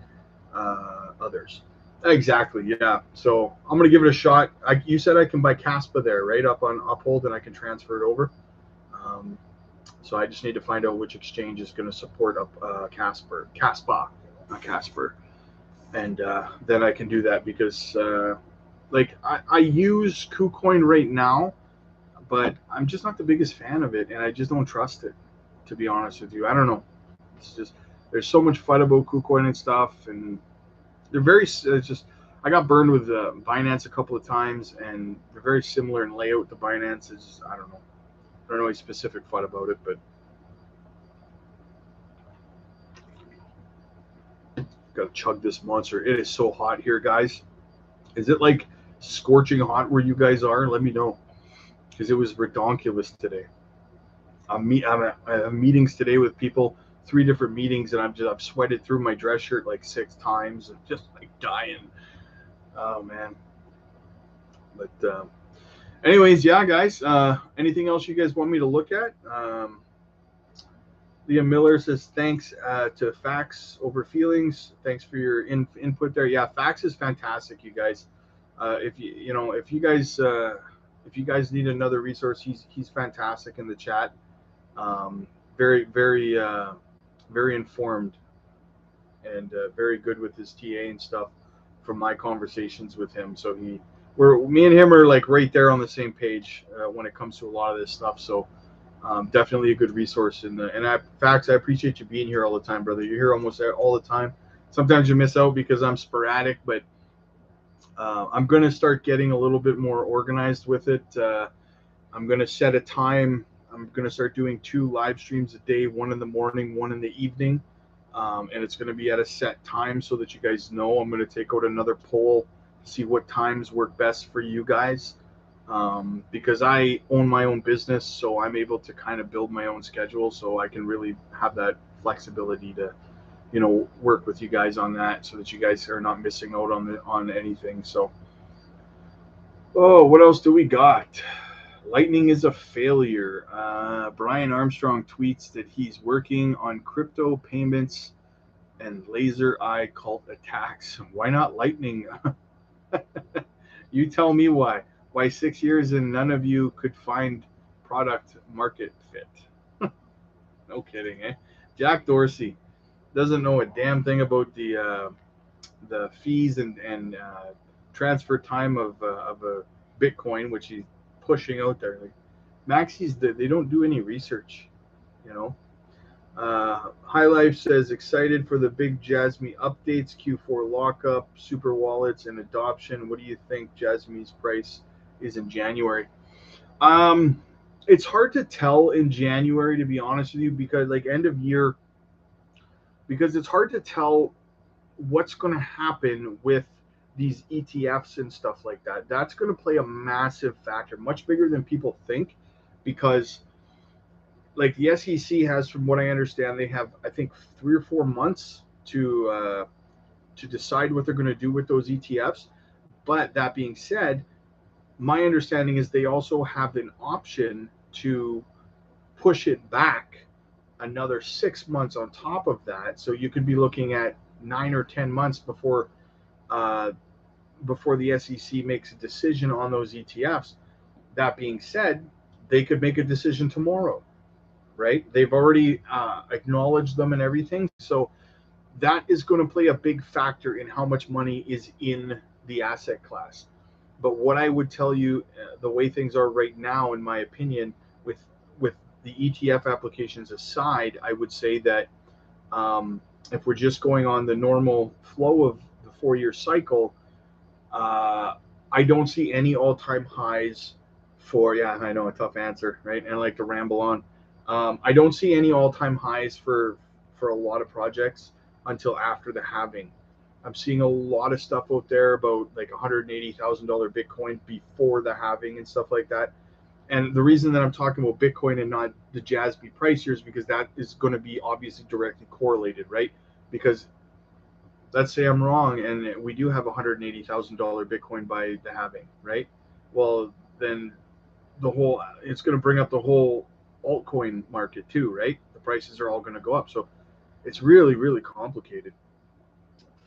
others. Exactly. Yeah. So I'm gonna give it a shot. You said I can buy Kaspa there, right? Up on Uphold, and I can transfer it over. Um, so I just need to find out which exchange is going to support up Kaspa, not Casper, and then I can do that because like I use KuCoin right now, but I'm just not the biggest fan of it, and I just don't trust it. To be honest with you, I don't know. It's just there's so much FUD about KuCoin and stuff, and they're very it's just. I got burned with Binance a couple of times, and they're very similar in layout to Binance. It's just, I don't know. I don't know any specific FUD about it, but gotta chug this monster. It is so hot here, guys. Is it like scorching hot where you guys are? Let me know, because it was redonkulous today. I'm at meetings today with people, 3 different meetings, and I've sweated through my dress shirt like 6 times, and just like dying. Oh man. But anyways, yeah, guys. Anything else you guys want me to look at? Leah Miller says thanks to Fax over Feelings. Thanks for your input there. Yeah, Fax is fantastic, you guys. If you guys need another resource, he's fantastic in the chat. Very very informed and very good with his TA and stuff from my conversations with him. So me and him are like right there on the same page when it comes to a lot of this stuff. So definitely a good resource. Fax, I appreciate you being here all the time, brother. You're here almost all the time. Sometimes you miss out because I'm sporadic, but I'm going to start getting a little bit more organized with it. I'm going to set a time. I'm going to start doing 2 live streams a day, one in the morning, one in the evening. And it's going to be at a set time so that you guys know. I'm going to take out another poll, see what times work best for you guys. Because I own my own business, so I'm able to kind of build my own schedule, so I can really have that flexibility to, work with you guys on that, so that you guys are not missing out on anything. So, oh, what else do we got? Lightning is a failure. Brian Armstrong tweets that he's working on crypto payments and laser eye cult attacks. Why not Lightning? You tell me why. Why 6 years and none of you could find product market fit? No kidding, eh? Jack Dorsey doesn't know a damn thing about the fees and transfer time of a Bitcoin, which he's pushing out there. Like Maxis, they don't do any research, you know. High Life says excited for the big Jasmy updates, Q4 lockup, super wallets, and adoption. What do you think Jasmy's price is in January? It's hard to tell in January, to be honest with you, because like end of year, because it's hard to tell what's going to happen with these ETFs and stuff like that. That's going to play a massive factor, much bigger than people think, because like the SEC has, from what I understand, they have I think 3 or 4 months to decide what they're going to do with those ETFs. But that being said, my understanding is they also have an option to push it back another 6 months on top of that. So you could be looking at 9 or 10 months before the SEC makes a decision on those ETFs. That being said, they could make a decision tomorrow, right? They've already acknowledged them and everything. So that is going to play a big factor in how much money is in the asset class. But what I would tell you, the way things are right now, in my opinion, with the ETF applications aside, I would say that if we're just going on the normal flow of the 4-year cycle, I don't see any all-time highs for, yeah, I know, a tough answer, right? And I like to ramble on. I don't see any all-time highs for a lot of projects until after the halving. I'm seeing a lot of stuff out there about like $180,000 Bitcoin before the halving and stuff like that. And the reason that I'm talking about Bitcoin and not the Jasmy price here is because that is going to be obviously directly correlated, right? Because let's say I'm wrong and we do have $180,000 Bitcoin by the halving, right? Well, then it's going to bring up the whole altcoin market too, right? The prices are all going to go up. So it's really, really complicated.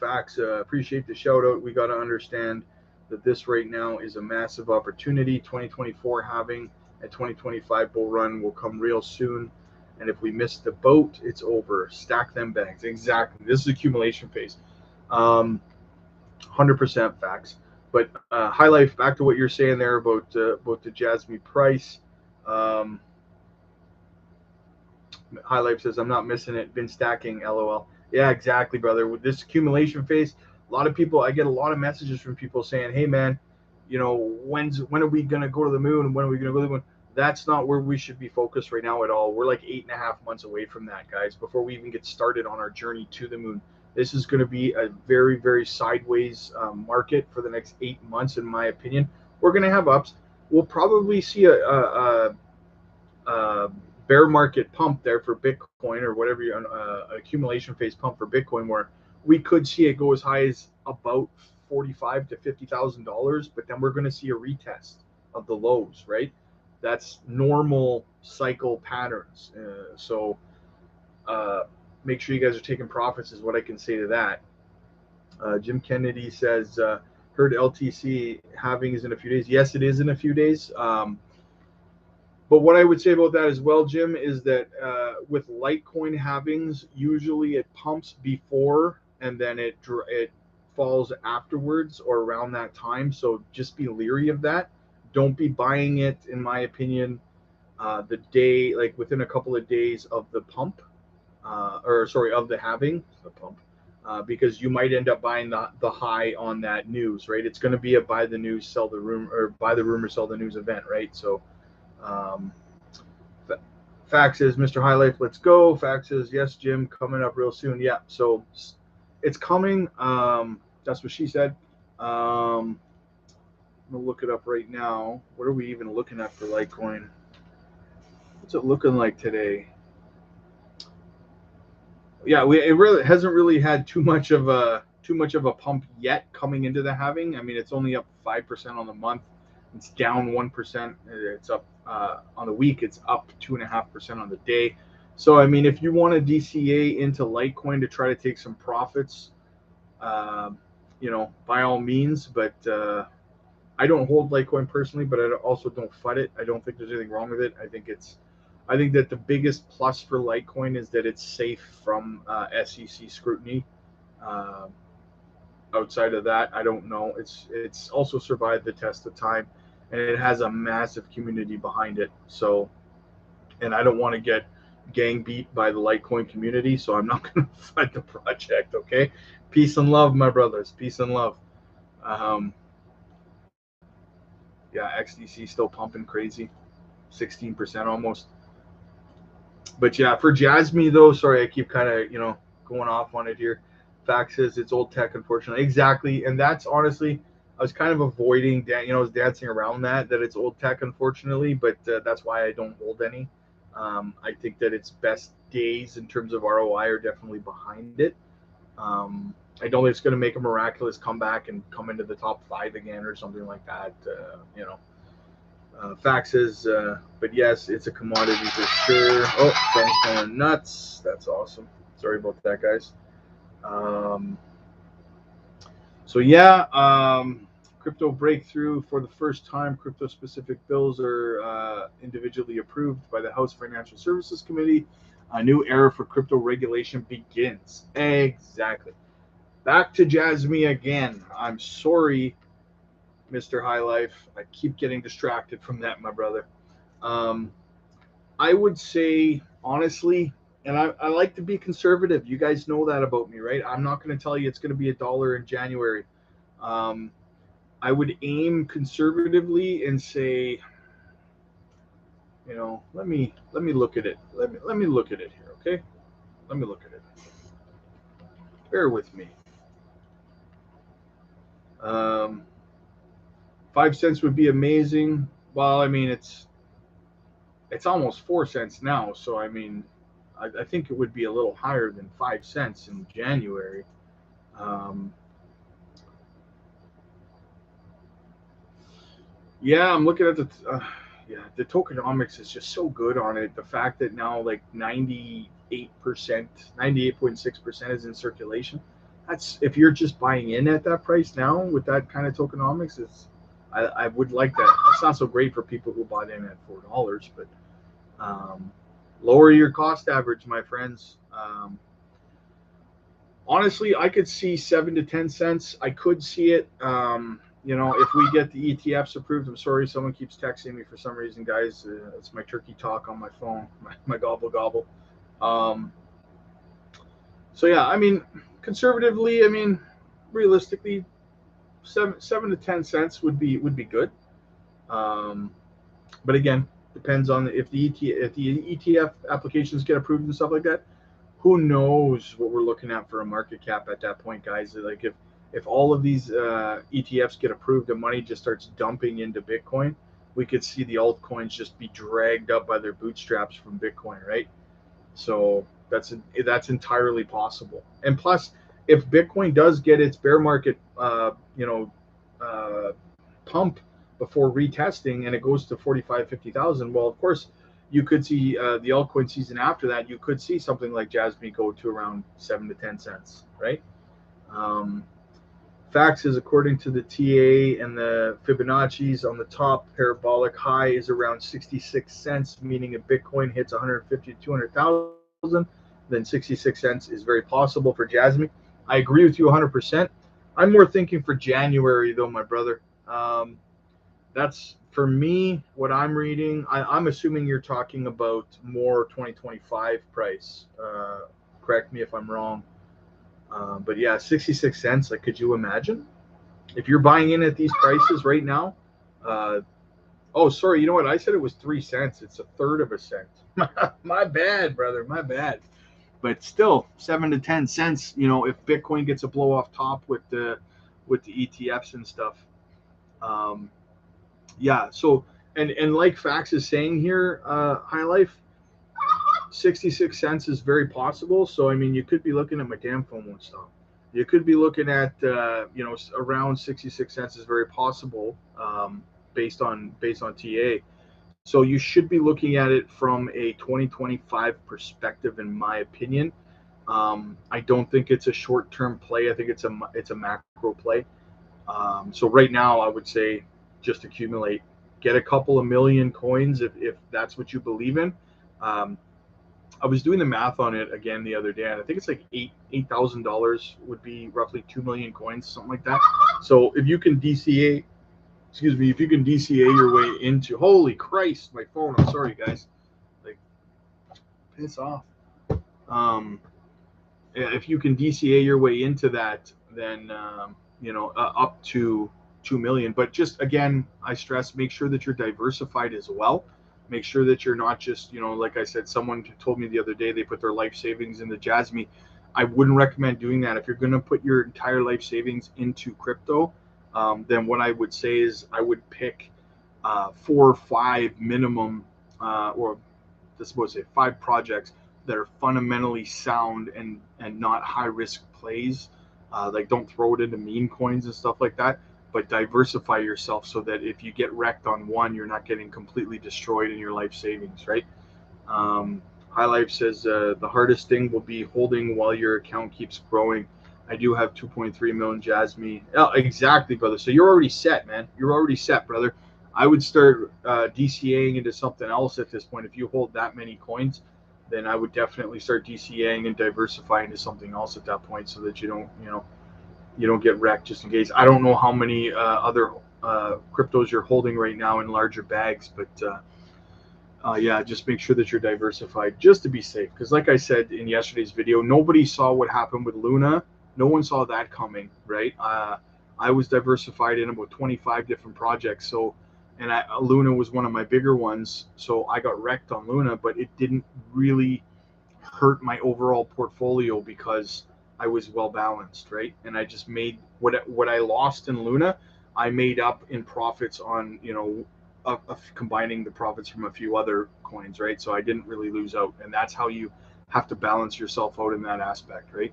Facts. Appreciate the shout out. We got to understand that this right now is a massive opportunity. 2024 halving and 2025 bull run will come real soon. And if we miss the boat, it's over. Stack them bags. Exactly. This is accumulation phase. 100% facts. But High Life, back to what you're saying there about the Jasmy price. High Life says, I'm not missing it. Been stacking, LOL. Yeah, exactly, brother. With this accumulation phase, a lot of people, I get a lot of messages from people saying, hey, man, when are we going to go to the moon? When are we going to go to the moon? That's not where we should be focused right now at all. We're like 8.5 months away from that, guys, before we even get started on our journey to the moon. This is going to be a very, very sideways market for the next 8 months, in my opinion. We're going to have ups. We'll probably see a bear market pump there for Bitcoin, or whatever, accumulation phase pump for Bitcoin, where we could see it go as high as about $45,000 to $50,000, but then we're going to see a retest of the lows, right? That's normal cycle patterns. So make sure you guys are taking profits is what I can say to that. Jim Kennedy says, heard LTC halving is in a few days. Yes, it is in a few days. But what I would say about that as well, Jim, is that with Litecoin halvings, usually it pumps before and then it falls afterwards or around that time. So just be leery of that. Don't be buying it, in my opinion, the day, like within a couple of days of the pump, of the halving, the pump, because you might end up buying the high on that news, right? It's going to be a buy the news, sell the rumor, or buy the rumor, sell the news event, right? So, Fax is Mr. High Life, let's go. Fax is yes, Jim, coming up real soon. Yeah, so it's coming. That's what she said. I'm gonna look it up right now. What are we even looking at for Litecoin? What's it looking like today? Yeah, it really hasn't really had too much of a pump yet coming into the halving. I mean, it's only up 5% on the month. It's down 1%. It's up on the week. It's up 2.5% on the day. So I mean, if you want to DCA into Litecoin to try to take some profits, by all means. But I don't hold Litecoin personally, but I also don't FUD it. I don't think there's anything wrong with it. I think that the biggest plus for Litecoin is that it's safe from SEC scrutiny. Outside of that, I don't know. It's also survived the test of time, and it has a massive community behind it. So, and I don't want to get gang beat by the Litecoin community, so I'm not going to fight the project. Okay, peace and love, my brothers. Peace and love. Yeah, XDC still pumping crazy, 16% almost. But yeah, for Jasmy though, sorry, I keep kind of going off on it here. Fact says it's old tech, unfortunately. Exactly, and that's honestly, I was kind of avoiding I was dancing around that it's old tech, unfortunately. But that's why I don't hold any. I think that its best days in terms of ROI are definitely behind it. I don't think it's going to make a miraculous comeback and come into the top 5 again or something like that. Faxes, but yes, it's a commodity for sure. Oh, phone's going nuts. That's awesome. Sorry about that, guys. So yeah, crypto breakthrough for the first time. Crypto specific bills are individually approved by the House Financial Services Committee. A new era for crypto regulation begins. Exactly. Back to Jasmy again. I'm sorry, Mr. High Life. I keep getting distracted from that, my brother. I would say, honestly, and I like to be conservative. You guys know that about me, right? I'm not going to tell you it's going to be $1 in January. I would aim conservatively and say, let me look at it. Let me look at it here, okay? Let me look at it. Bear with me. 5 cents would be amazing. Well, I mean, it's almost 4 cents now, so I mean, I think it would be a little higher than 5 cents in January. Yeah, I'm looking at the tokenomics is just so good on it. The fact that now like 98%, 98.6% is in circulation, that's if you're just buying in at that price now with that kind of tokenomics, I would like that. It's not so great for people who bought in at $4, but lower your cost average, my friends. Honestly, I could see 7 to 10 cents. I could see it. If we get the ETFs approved, I'm sorry, someone keeps texting me for some reason, guys. It's my turkey talk on my phone, my gobble gobble. So yeah, I mean, conservatively, I mean, realistically, 7 to 10 cents would be good. But again, depends on if the ETF applications get approved and stuff like that. Who knows what we're looking at for a market cap at that point, guys? Like if all of these ETFs get approved and money just starts dumping into Bitcoin, we could see the altcoins just be dragged up by their bootstraps from Bitcoin, right? So that's entirely possible. And plus, if Bitcoin does get its bear market, pump before retesting and it goes to 45, 50,000, well, of course, you could see the altcoin season after that, you could see something like Jasmy go to around 7 to 10 cents, right? Faxes, according to the TA and the Fibonacci's on the top, parabolic high is around 66 cents, meaning if Bitcoin hits 150 to 200,000, then 66 cents is very possible for Jasmy. I agree with you 100%. I'm more thinking for January, though, my brother. That's, for me, what I'm reading. I'm assuming you're talking about more 2025 price. Correct me if I'm wrong. But yeah, 66 cents. Like, could you imagine if you're buying in at these prices right now? Oh, sorry. You know what? I said it was 3 cents. It's a third of a cent. My bad, brother. My bad. But still, 7 to 10 cents. If Bitcoin gets a blow off top with the ETFs and stuff. Yeah. So and like Fax is saying here, High Life, 66 cents is very possible. So I mean, you could be looking at my damn phone won't stop. You could be looking at around 66 cents is very possible, based on TA. So you should be looking at it from a 2025 perspective, in my opinion. I don't think it's a short-term play. I think it's a macro play. So right now, I would say just accumulate, get a couple of million coins if that's what you believe in. I was doing the math on it again the other day, and I think it's like $8,000 would be roughly 2 million coins, something like that. So if you can DCA, if you can DCA your way into, holy Christ, my phone, I'm sorry guys, like, piss off. If you can DCA your way into that, then up to 2 million. But just again, I stress, make sure that you're diversified as well. Make sure that you're not just, like I said, someone told me the other day they put their life savings into Jasmy. I wouldn't recommend doing that. If you're going to put your entire life savings into crypto, then what I would say is I would pick 4 or 5 minimum, or I suppose say 5 projects that are fundamentally sound and not high risk plays. Like, don't throw it into meme coins and stuff like that, but diversify yourself so that if you get wrecked on one, you're not getting completely destroyed in your life savings, right? High Life says the hardest thing will be holding while your account keeps growing. I do have 2.3 million Jasmy. Oh, exactly, brother. So you're already set, man. You're already set, brother. I would start DCAing into something else at this point. If you hold that many coins, then I would definitely start DCAing and diversifying into something else at that point, so that you don't get wrecked, just in case. I don't know how many other cryptos you're holding right now in larger bags, but yeah, just make sure that you're diversified just to be safe. Because like I said in yesterday's video, nobody saw what happened with Luna. No one saw that coming, right? I was diversified in about 25 different projects. So, and Luna was one of my bigger ones. So I got wrecked on Luna, but it didn't really hurt my overall portfolio because I was well balanced, right? And I just made what I lost in Luna, I made up in profits on, combining the profits from a few other coins, right? So I didn't really lose out, and that's how you have to balance yourself out in that aspect, right?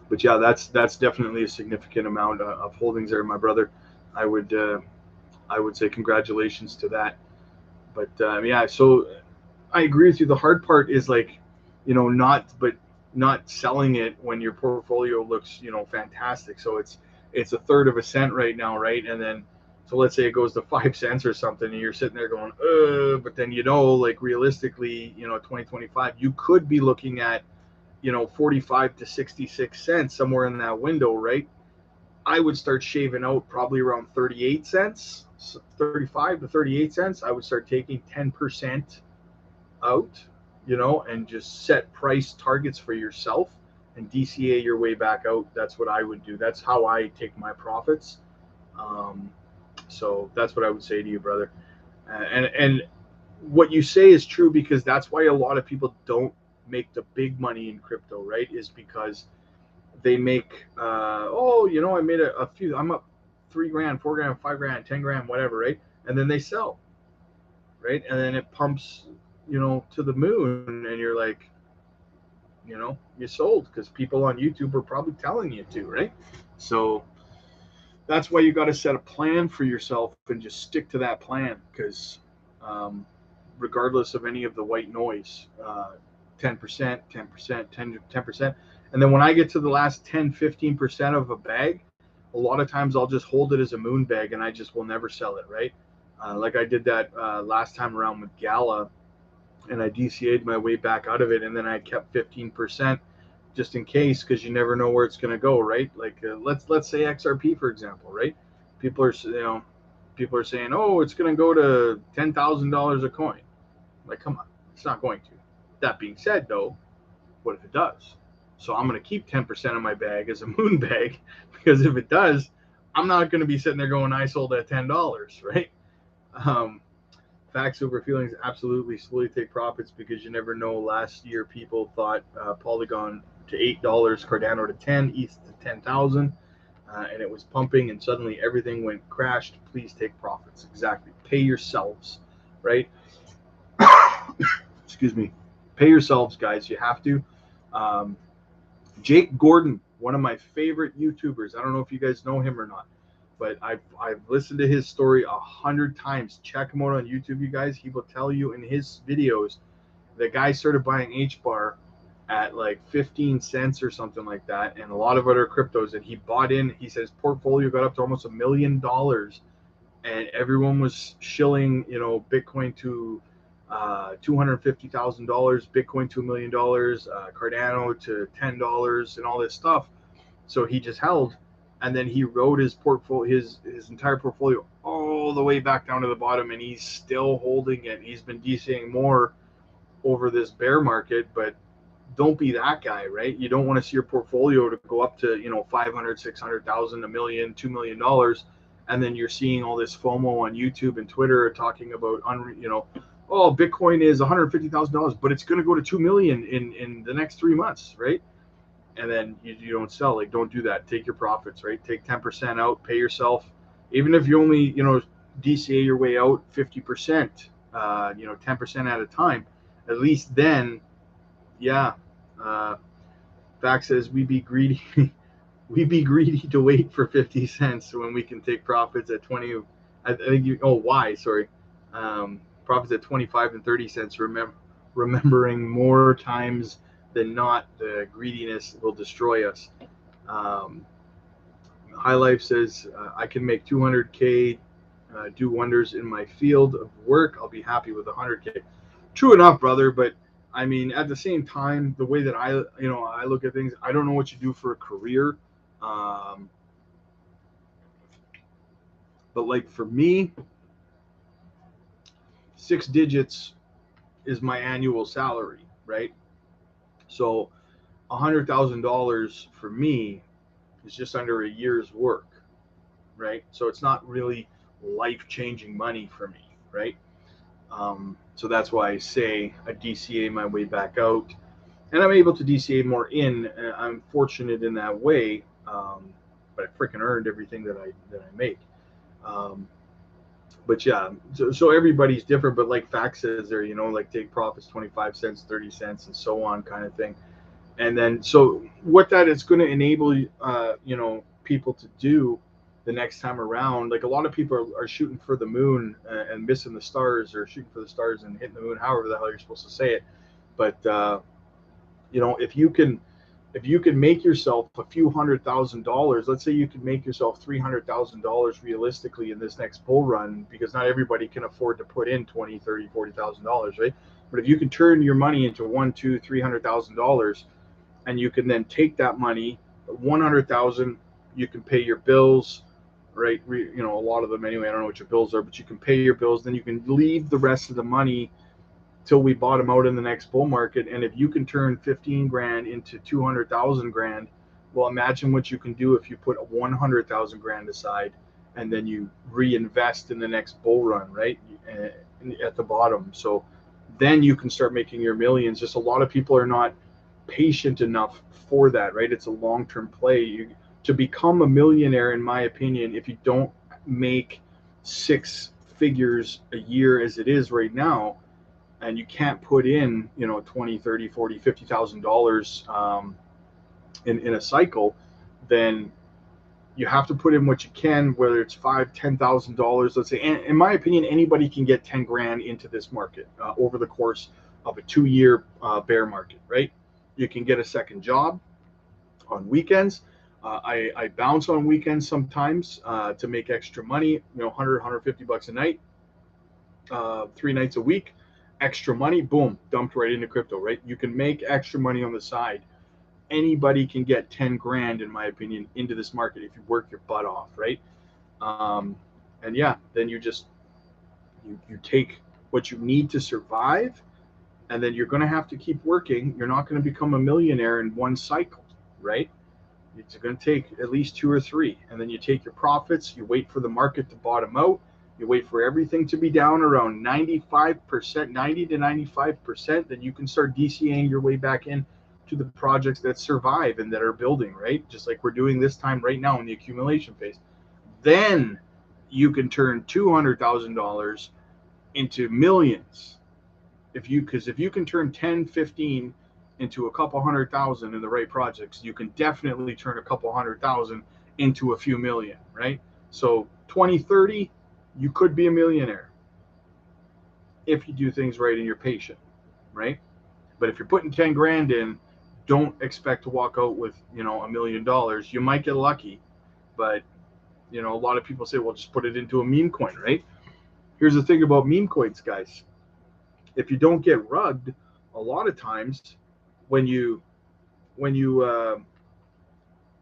But yeah, that's definitely a significant amount of holdings there, my brother. I would say congratulations to that. But yeah, so I agree with you. The hard part is, like, but not selling it when your portfolio looks, fantastic. So it's a third of a cent right now, right? And then, so let's say it goes to 5 cents or something, and you're sitting there going, but then, like realistically, 2025, you could be looking at, 45 to 66 cents, somewhere in that window, right? I would start shaving out probably around 38 cents, 35 to 38 cents. I would start taking 10% out, and just set price targets for yourself and DCA your way back out. That's what I would do. That's how I take my profits. So that's what I would say to you, brother. And what you say is true, because that's why a lot of people don't make the big money in crypto, right? Is because they make, I made a few, I'm up 3 grand, 4 grand, 5 grand, 10 grand, whatever, right? And then they sell, right? And then it pumps, to the moon, and you're like, you sold because people on YouTube are probably telling you to, right? So that's why you got to set a plan for yourself and just stick to that plan, because regardless of any of the white noise, 10%, 10%, 10%. And then when I get to the last 10, 15% of a bag, a lot of times I'll just hold it as a moon bag, and I just will never sell it, right? Like I did that last time around with Gala, and I DCA'd my way back out of it, and then I kept 15% just in case, because you never know where it's going to go, right? Like let's say XRP, for example, right? People are saying, oh, it's going to go to $10,000 a coin. Like, come on, it's not going to. That being said, though, what if it does? So I'm going to keep 10% of my bag as a moon bag, because if it does, I'm not going to be sitting there going, I sold at $10, right? Facts over feelings, absolutely. Slowly take profits, because you never know. Last year, people thought Polygon to $8, Cardano to 10, ETH to 10,000, and it was pumping, and suddenly everything went crashed. Please take profits. Exactly. Pay yourselves, right? Excuse me. Pay yourselves, guys. You have to. Jake Gordon, one of my favorite YouTubers. I don't know if you guys know him or not, but I've listened to his story 100 times. Check him out on YouTube, you guys. He will tell you in his videos, the guy started buying HBAR at like 15 cents or something like that, and a lot of other cryptos that he bought in. He says portfolio got up to almost $1 million, and everyone was shilling, Bitcoin to $250,000, Bitcoin to $1 million, Cardano to $10, and all this stuff. So he just held, and then he rode his portfolio, his entire portfolio, all the way back down to the bottom, and he's still holding it. He's been DCing more over this bear market, but don't be that guy, right? You don't want to see your portfolio to go up to 500, 600,000, $1 million, $2 million, and then you're seeing all this FOMO on YouTube and Twitter talking about oh, Bitcoin is $150,000, but it's going to go to 2 million in the next 3 months, right? And then you don't sell. Like, don't do that. Take your profits, right? Take 10% out, pay yourself. Even if you only, DCA your way out 50%, 10% at a time, at least then, yeah. Fact says we be greedy. We be greedy to wait for 50 cents when we can take profits at 20. I think why? Sorry. Profits at 25 and 30 cents. Remembering more times than not, the greediness will destroy us. High Life says, I can make 200K, do wonders in my field of work. I'll be happy with 100K. True enough, brother. But I mean, at the same time, the way that I look at things, I don't know what you do for a career. But like for me, 6 digits is my annual salary, right? So $100,000 for me is just under a year's work, right? So it's not really life-changing money for me, right? So that's why I say I DCA my way back out, and I'm able to DCA more in. I'm fortunate in that way, but I freaking earned everything that I make. But yeah, so everybody's different. But like Fax says there, like take profits 25 cents, 30 cents, and so on, kind of thing. And then so what that is going to enable people to do the next time around, like a lot of people are shooting for the moon and missing the stars, or shooting for the stars and hitting the moon, however the hell you're supposed to say it. But You know, if you can make yourself a few $100,000, let's say you could make yourself $300,000 realistically in this next bull run, because not everybody can afford to put in 20, 30, $40,000, right? But if you can turn your money into $100,000, $200,000, $300,000, and you can then take that money, 100,000, you can pay your bills, right? You know, a lot of them anyway. I don't know what your bills are, but you can pay your bills. Then you can leave the rest of the money till we bottom out in the next bull market. And if you can turn 15 grand into 200,000 grand, well, imagine what you can do if you put 100,000 grand aside and then you reinvest in the next bull run, right? At the bottom. So then you can start making your millions. Just a lot of people are not patient enough for that, right? It's a long-term play. To become a millionaire, in my opinion, if you don't make 6 figures a year as it is right now, and you can't put in, you know, 20, 30, 40, $50,000 in a cycle, then you have to put in what you can, whether it's $5,000, $10,000, let's say. And in my opinion, anybody can get 10 grand into this market over the course of a 2-year bear market, right? You can get a second job on weekends. I bounce on weekends sometimes to make extra money, you know, 100, 150 bucks a night, 3 nights a week, extra money, boom, dumped right into crypto, right? You can make extra money on the side. Anybody can get 10 grand, in my opinion, into this market if you work your butt off, right? And yeah, then you just, you take what you need to survive, and then you're going to have to keep working. You're not going to become a millionaire in one cycle, right? It's going to take at least 2 or 3. And then you take your profits, you wait for the market to bottom out, you wait for everything to be down around 95%, 90 to 95%, then you can start DCAing your way back in to the projects that survive and that are building, right? Just like we're doing this time right now in the accumulation phase. Then you can turn $200,000 into millions. Because if you can turn 10, 15 into a couple 100,000 in the right projects, you can definitely turn a couple 100,000 into a few million, right? So 20, 30, you could be a millionaire if you do things right and you're patient, right? But if you're putting 10 grand in, don't expect to walk out with, you know, $1 million. You might get lucky, but, you know, a lot of people say, well, just put it into a meme coin, right? Here's the thing about meme coins, guys. If you don't get rugged, a lot of times when you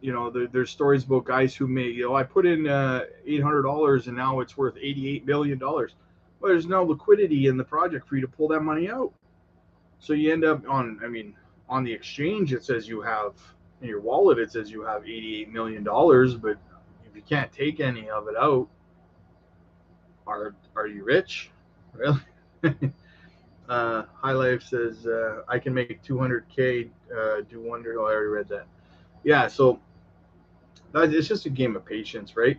know, there's stories about guys who may, you know, I put in $800 and now it's worth $88 million. Well, there's no liquidity in the project for you to pull that money out. So you end up on the exchange, it says you have, in your wallet, it says you have $88 million, but if you can't take any of it out, are you rich? Really? High Life says, I can make 200K, do wonder. Oh, I already read that. Yeah, so it's just a game of patience, right?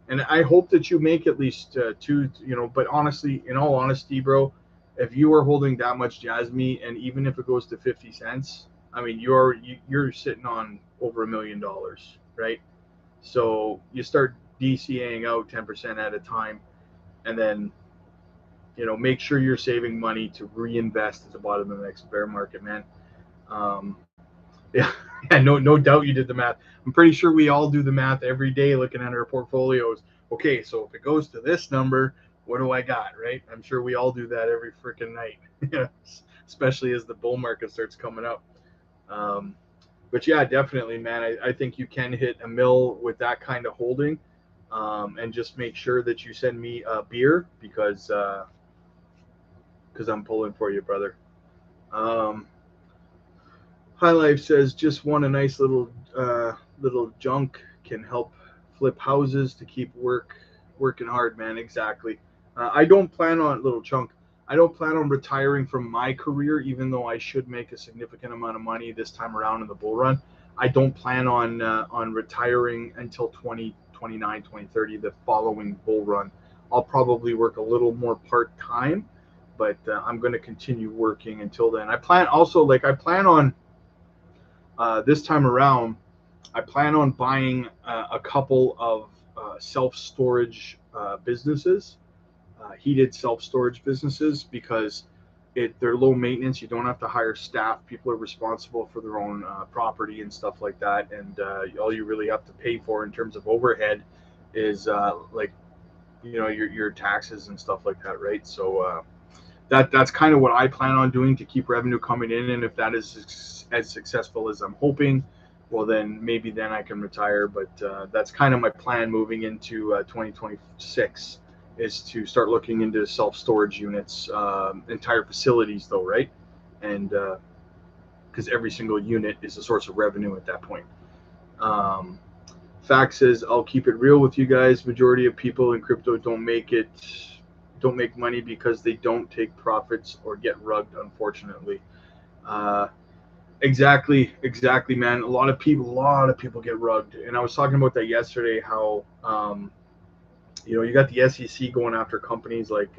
And I hope that you make at least 2, you know, but honestly, in all honesty, bro, if you are holding that much Jasmy, and even if it goes to 50 cents, I mean, you're sitting on over $1 million, right? So you start DCAing out 10% at a time, and then, you know, make sure you're saving money to reinvest at the bottom of the next bear market, man. Yeah, no doubt you did the math. I'm pretty sure we all do the math every day looking at our portfolios. Okay, so if it goes to this number, what do I got, right? I'm sure we all do that every freaking night, especially as the bull market starts coming up. But yeah, definitely, man. I think you can hit $1 million with that kind of holding, and just make sure that you send me a beer because I'm pulling for you, brother. High Life says, just want a nice little junk can help flip houses to keep working hard, man. Exactly. I don't plan on little chunk. I don't plan on retiring from my career, even though I should make a significant amount of money this time around in the bull run. I don't plan on retiring until 2029, 2030, the following bull run. I'll probably work a little more part-time, but I'm going to continue working until then. I plan on this time around, I plan on buying a couple of self-storage businesses, heated self-storage businesses, because they're low maintenance. You don't have to hire staff. People are responsible for their own property and stuff like that. And all you really have to pay for in terms of overhead is like, you know, your taxes and stuff like that, right? So that's kind of what I plan on doing to keep revenue coming in. And if that is as successful as I'm hoping, well, then maybe then I can retire. But that's kind of my plan moving into 2026, is to start looking into self-storage units, entire facilities though, right? And because every single unit is a source of revenue at that point. Fact says, I'll keep it real with you guys. Majority of people in crypto don't make money because they don't take profits or get rugged, unfortunately. Exactly, man. A lot of people get rugged. And I was talking about that yesterday, how you know, you got the SEC going after companies like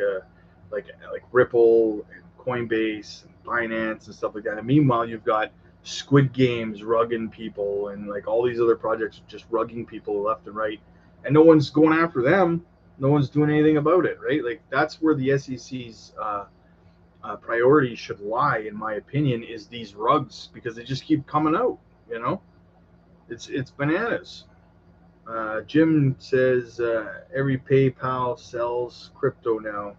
Ripple and Coinbase and Binance and stuff like that. And meanwhile, you've got Squid Games rugging people, and like all these other projects just rugging people left and right, and no one's going after them. No one's doing anything about it, right? Like that's where the SEC's priority should lie, in my opinion, is these rugs, because they just keep coming out. You know, it's bananas. Jim says every PayPal sells crypto now,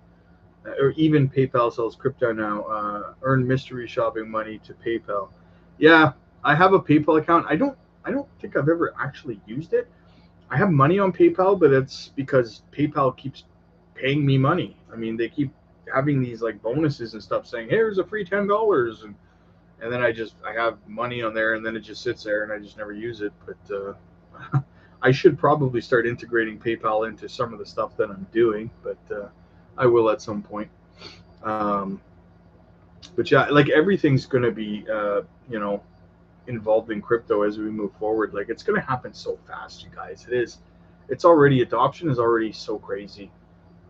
or even PayPal sells crypto now. Earn mystery shopping money to PayPal. Yeah, I have a PayPal account. I don't think I've ever actually used it. I have money on PayPal, but it's because PayPal keeps paying me money. I mean, they keep having these like bonuses and stuff, saying, "Here's a free $10," and then I have money on there, and then it just sits there, and I just never use it. But I should probably start integrating PayPal into some of the stuff that I'm doing, but I will at some point. But yeah, like everything's going to be, you know, involved in crypto as we move forward. Like it's going to happen so fast, you guys. It is. It's already, adoption is already so crazy.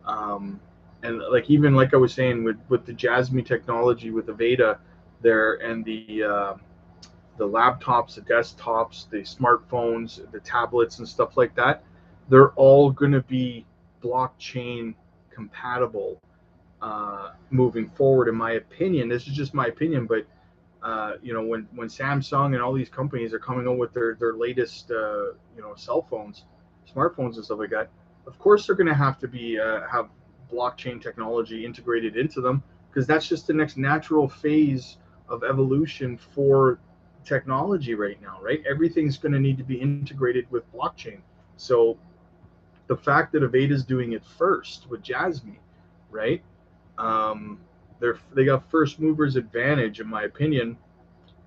And like, even like I was saying with the Jasmy technology, with the Veda there, and the laptops, the desktops, the smartphones, the tablets and stuff like that, they're all going to be blockchain compatible moving forward, in my opinion. This is just my opinion, but you know, when Samsung and all these companies are coming out with their latest you know, cell phones, smartphones and stuff like that, of course they're going to have to be have blockchain technology integrated into them, because that's just the next natural phase of evolution for technology right now, right? Everything's going to need to be integrated with blockchain. So the fact that Aveda is doing it first with Jasmy, right? They got first movers advantage, in my opinion,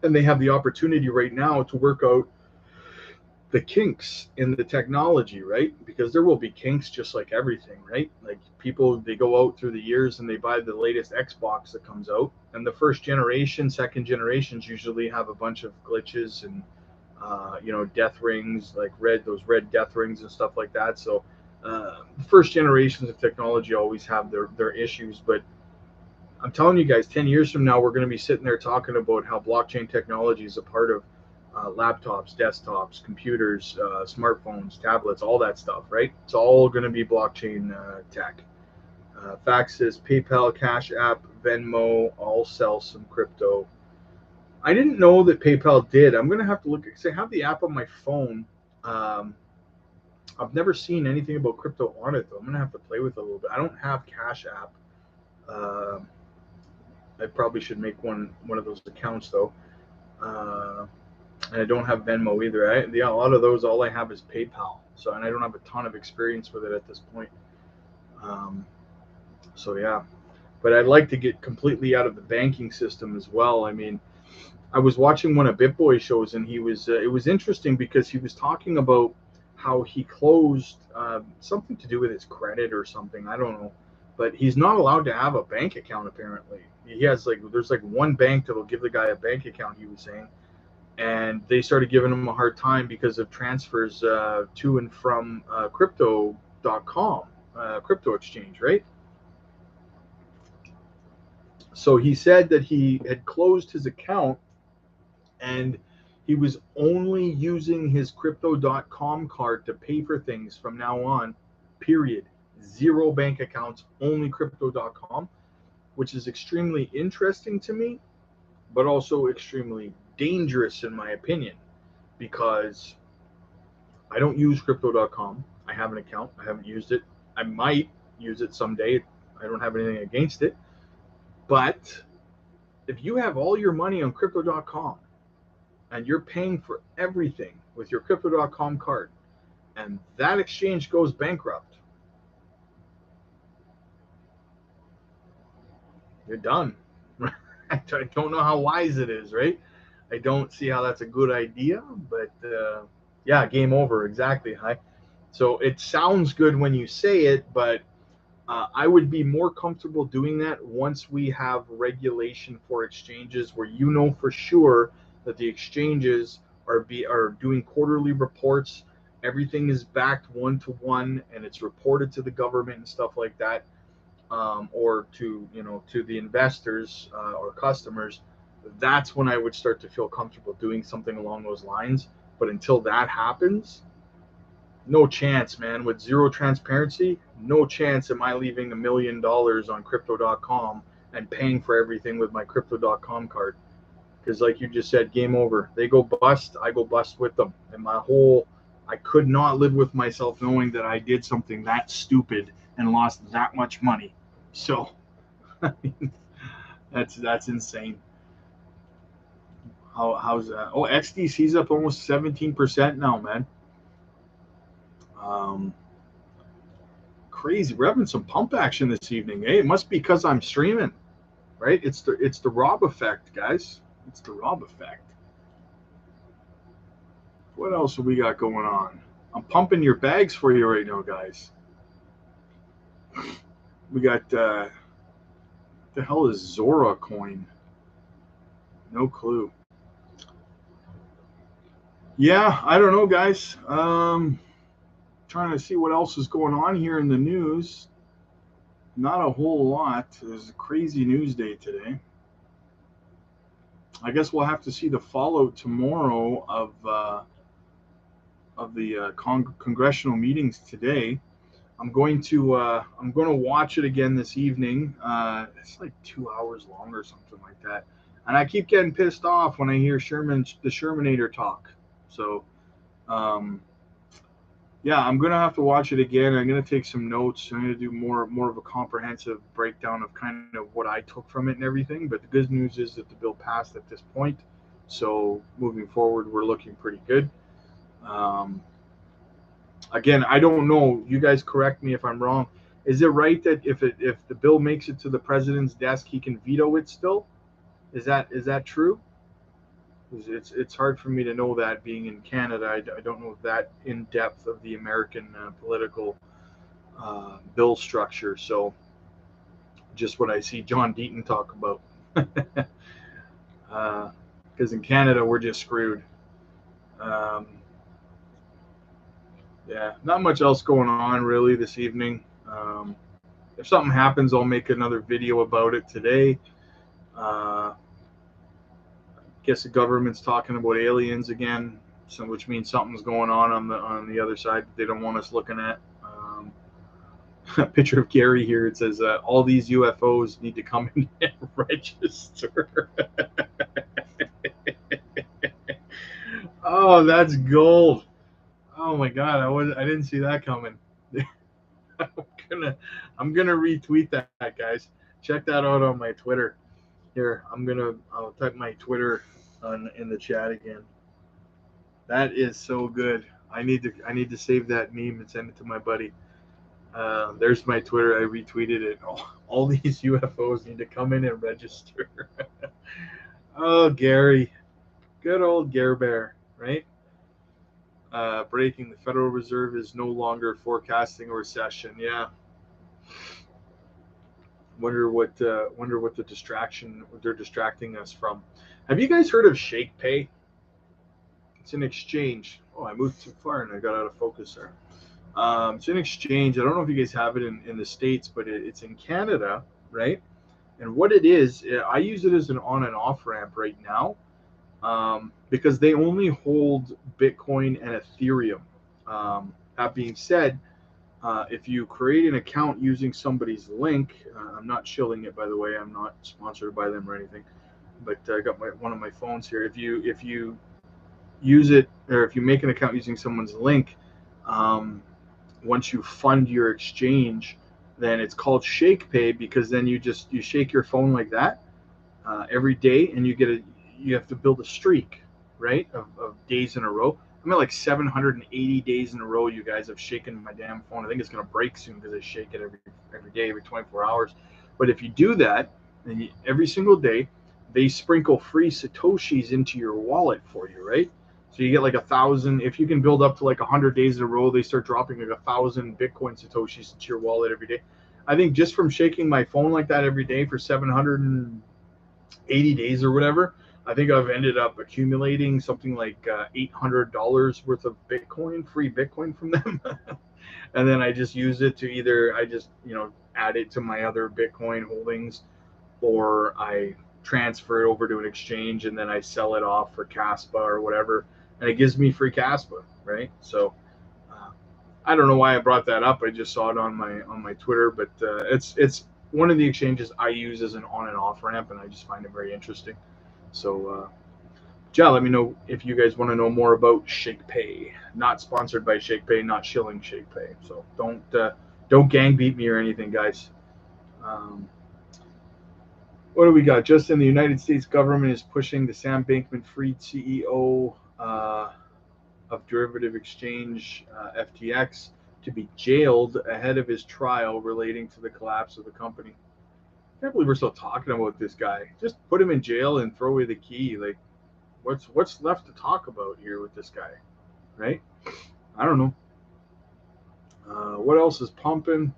and they have the opportunity right now to work out the kinks in the technology, right? Because there will be kinks just like everything, right? Like people, they go out through the years and they buy the latest Xbox that comes out, and the first generation, second generations usually have a bunch of glitches and you know, death rings, like those red death rings and stuff like that. So the first generations of technology always have their issues, but I'm telling you guys, 10 years from now, we're going to be sitting there talking about how blockchain technology is a part of laptops, desktops, computers, smartphones, tablets, all that stuff, right? It's all going to be blockchain tech. Fax says PayPal, Cash App, Venmo all sell some crypto. I didn't know that PayPal did. I'm going to have to look, because I have the app on my phone. I've never seen anything about crypto on it, though. I'm going to have to play with it a little bit. I don't have Cash App. I probably should make one of those accounts, though. And I don't have Venmo either. Yeah, a lot of those, all I have is PayPal. So, and I don't have a ton of experience with it at this point. So yeah, but I'd like to get completely out of the banking system as well. I mean, I was watching one of BitBoy's shows, and he was it was interesting because he was talking about how he closed something to do with his credit or something. I don't know, but he's not allowed to have a bank account apparently. He has there's one bank that'll give the guy a bank account, he was saying, and they started giving him a hard time because of transfers to and from crypto.com, crypto exchange, right? So he said that he had closed his account, and he was only using his crypto.com card to pay for things from now on, period. Zero bank accounts, only crypto.com. which is extremely interesting to me, but also extremely dangerous in my opinion, because I don't use crypto.com. I have an account. I haven't used it. I might use it someday. I don't have anything against it. But if you have all your money on crypto.com and you're paying for everything with your crypto.com card, and that exchange goes bankrupt, you're done. I don't know how wise it is, right? I don't see how that's a good idea, but yeah, game over. Exactly. Hi. So it sounds good when you say it, but I would be more comfortable doing that once we have regulation for exchanges where you know for sure that the exchanges are doing quarterly reports, everything is backed one to one, and it's reported to the government and stuff like that, or to to the investors or customers. That's when I would start to feel comfortable doing something along those lines. But until that happens, no chance, man. With zero transparency, no chance am I leaving $1 million on crypto.com and paying for everything with my crypto.com card. Because like you just said, game over. They go bust, I go bust with them. And I could not live with myself knowing that I did something that stupid and lost that much money. So that's insane. How's that? Oh, XDC's up almost 17% now, man. Crazy. We're having some pump action this evening. Hey, it must be because I'm streaming, right? It's the Rob effect, guys. It's the Rob effect. What else have we got going on? I'm pumping your bags for you right now, guys. We got the hell is Zora coin? No clue. Yeah, I don't know, guys. Trying to see what else is going on here in the news. Not a whole lot. There's a crazy news day today. I guess we'll have to see the fallout tomorrow of the congressional meetings today. I'm going to watch it again this evening. It's like 2 hours long or something like that. And I keep getting pissed off when I hear the Shermanator talk. So, yeah, I'm gonna have to watch it again. I'm gonna take some notes. I'm gonna do more of a comprehensive breakdown of kind of what I took from it and everything. But the good news is that the bill passed at this point. So moving forward, we're looking pretty good. Again, I don't know. You guys correct me if I'm wrong. Is it right that if the bill makes it to the president's desk, he can veto it still? Is that true? It's hard for me to know that being in Canada. I don't know that in depth of the American political bill structure. So just what I see John Deaton talk about. Because in Canada we're just screwed. Yeah, not much else going on really this evening. If something happens, I'll make another video about it today. Guess the government's talking about aliens again, so which means something's going on the other side that they don't want us looking at. A picture of Gary here. It says all these UFOs need to come in and register. Oh, that's gold. Oh my God, I didn't see that coming. I'm gonna retweet that, guys. Check that out on my Twitter. Here, I'll type my Twitter in the chat again. That is so good. I need to save that meme and send it to my buddy. There's my Twitter. I retweeted it. All these UFOs need to come in and register. Oh, Gary. Good old Gare Bear, right? Breaking, the Federal Reserve is no longer forecasting a recession. Yeah. Wonder what the distraction they're distracting us from. Have you guys heard of Shake Pay? It's an exchange. Oh, I moved too far and I got out of focus there. It's an exchange. I don't know if you guys have it in the States, but it's in Canada, right? And what it is, I use it as an on and off ramp right now, because they only hold Bitcoin and Ethereum. That being said, If you create an account using somebody's link, I'm not shilling it, by the way. I'm not sponsored by them or anything, but I got one of my phones here. If you use it, or if you make an account using someone's link, once you fund your exchange, then it's called shake pay, because then you shake your phone like that every day, and you have to build a streak, right, of days in a row. I'm at like 780 days in a row, you guys, have shaken my damn phone. I think it's gonna break soon because I shake it every day, every 24 hours. But if you do that, then every single day, they sprinkle free Satoshis into your wallet for you, right? So you get like 1,000. If you can build up to like 100 days in a row, they start dropping like 1,000 Bitcoin Satoshis into your wallet every day. I think just from shaking my phone like that every day for 780 days or whatever, I think I've ended up accumulating something like $800 worth of Bitcoin, free Bitcoin from them. And then I just use it to either add it to my other Bitcoin holdings, or I transfer it over to an exchange and then I sell it off for Kaspa or whatever, and it gives me free Kaspa, right? So I don't know why I brought that up. I just saw it on my Twitter, but it's one of the exchanges I use as an on and off ramp, and I just find it very interesting. So, yeah, let me know if you guys want to know more about ShakePay. Not sponsored by ShakePay, not shilling ShakePay. So don't gang beat me or anything, guys. What do we got? Just in the United States government is pushing the Sam Bankman-Fried CEO of derivative exchange FTX to be jailed ahead of his trial relating to the collapse of the company. I can't believe we're still talking about this guy. Just put him in jail and throw away the key. Like, what's left to talk about here with this guy, right? I don't know. What else is pumping? I'm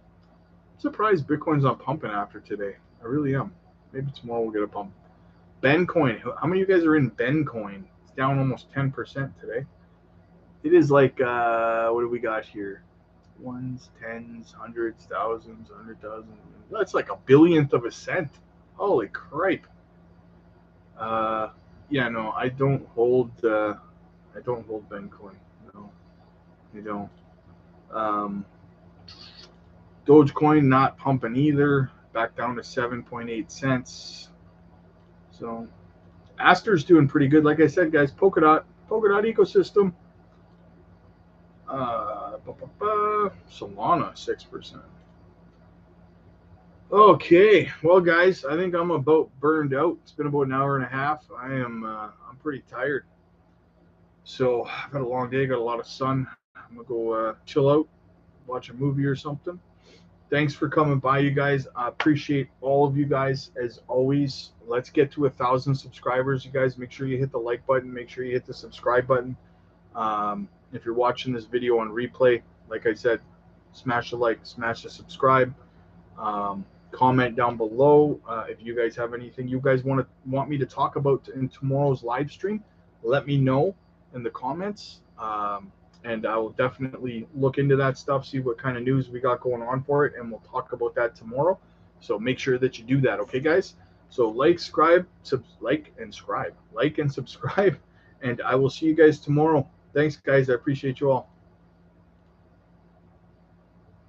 surprised Bitcoin's not pumping after today. I really am. Maybe tomorrow we'll get a pump. Bencoin. How many of you guys are in Bencoin? It's down almost 10% today. It is like, what do we got here? Ones, tens, hundreds, thousands, 100,000. That's like a billionth of a cent. Holy cripe. Yeah, no, I don't hold Bencoin. No, I don't. Dogecoin not pumping either. Back down to 7.8 cents. So Aster's doing pretty good. Like I said, guys, Polkadot ecosystem. Solana 6%. Okay, well, guys, I think I'm about burned out. It's been about an hour and a half. I'm pretty tired. So I've had a long day. Got a lot of sun. I'm gonna go chill out, watch a movie or something. Thanks for coming by, you guys. I appreciate all of you guys as always. Let's get to 1,000 subscribers, you guys. Make sure you hit the like button. Make sure you hit the subscribe button. If you're watching this video on replay, like I said, smash the like, smash the subscribe. Comment down below if you guys have anything you guys want me to talk about in tomorrow's live stream. Let me know in the comments, and I will definitely look into that stuff, see what kind of news we got going on for it, and we'll talk about that tomorrow. So make sure that you do that, okay, guys? So like and subscribe, and I will see you guys tomorrow. Thanks, guys. I appreciate you all.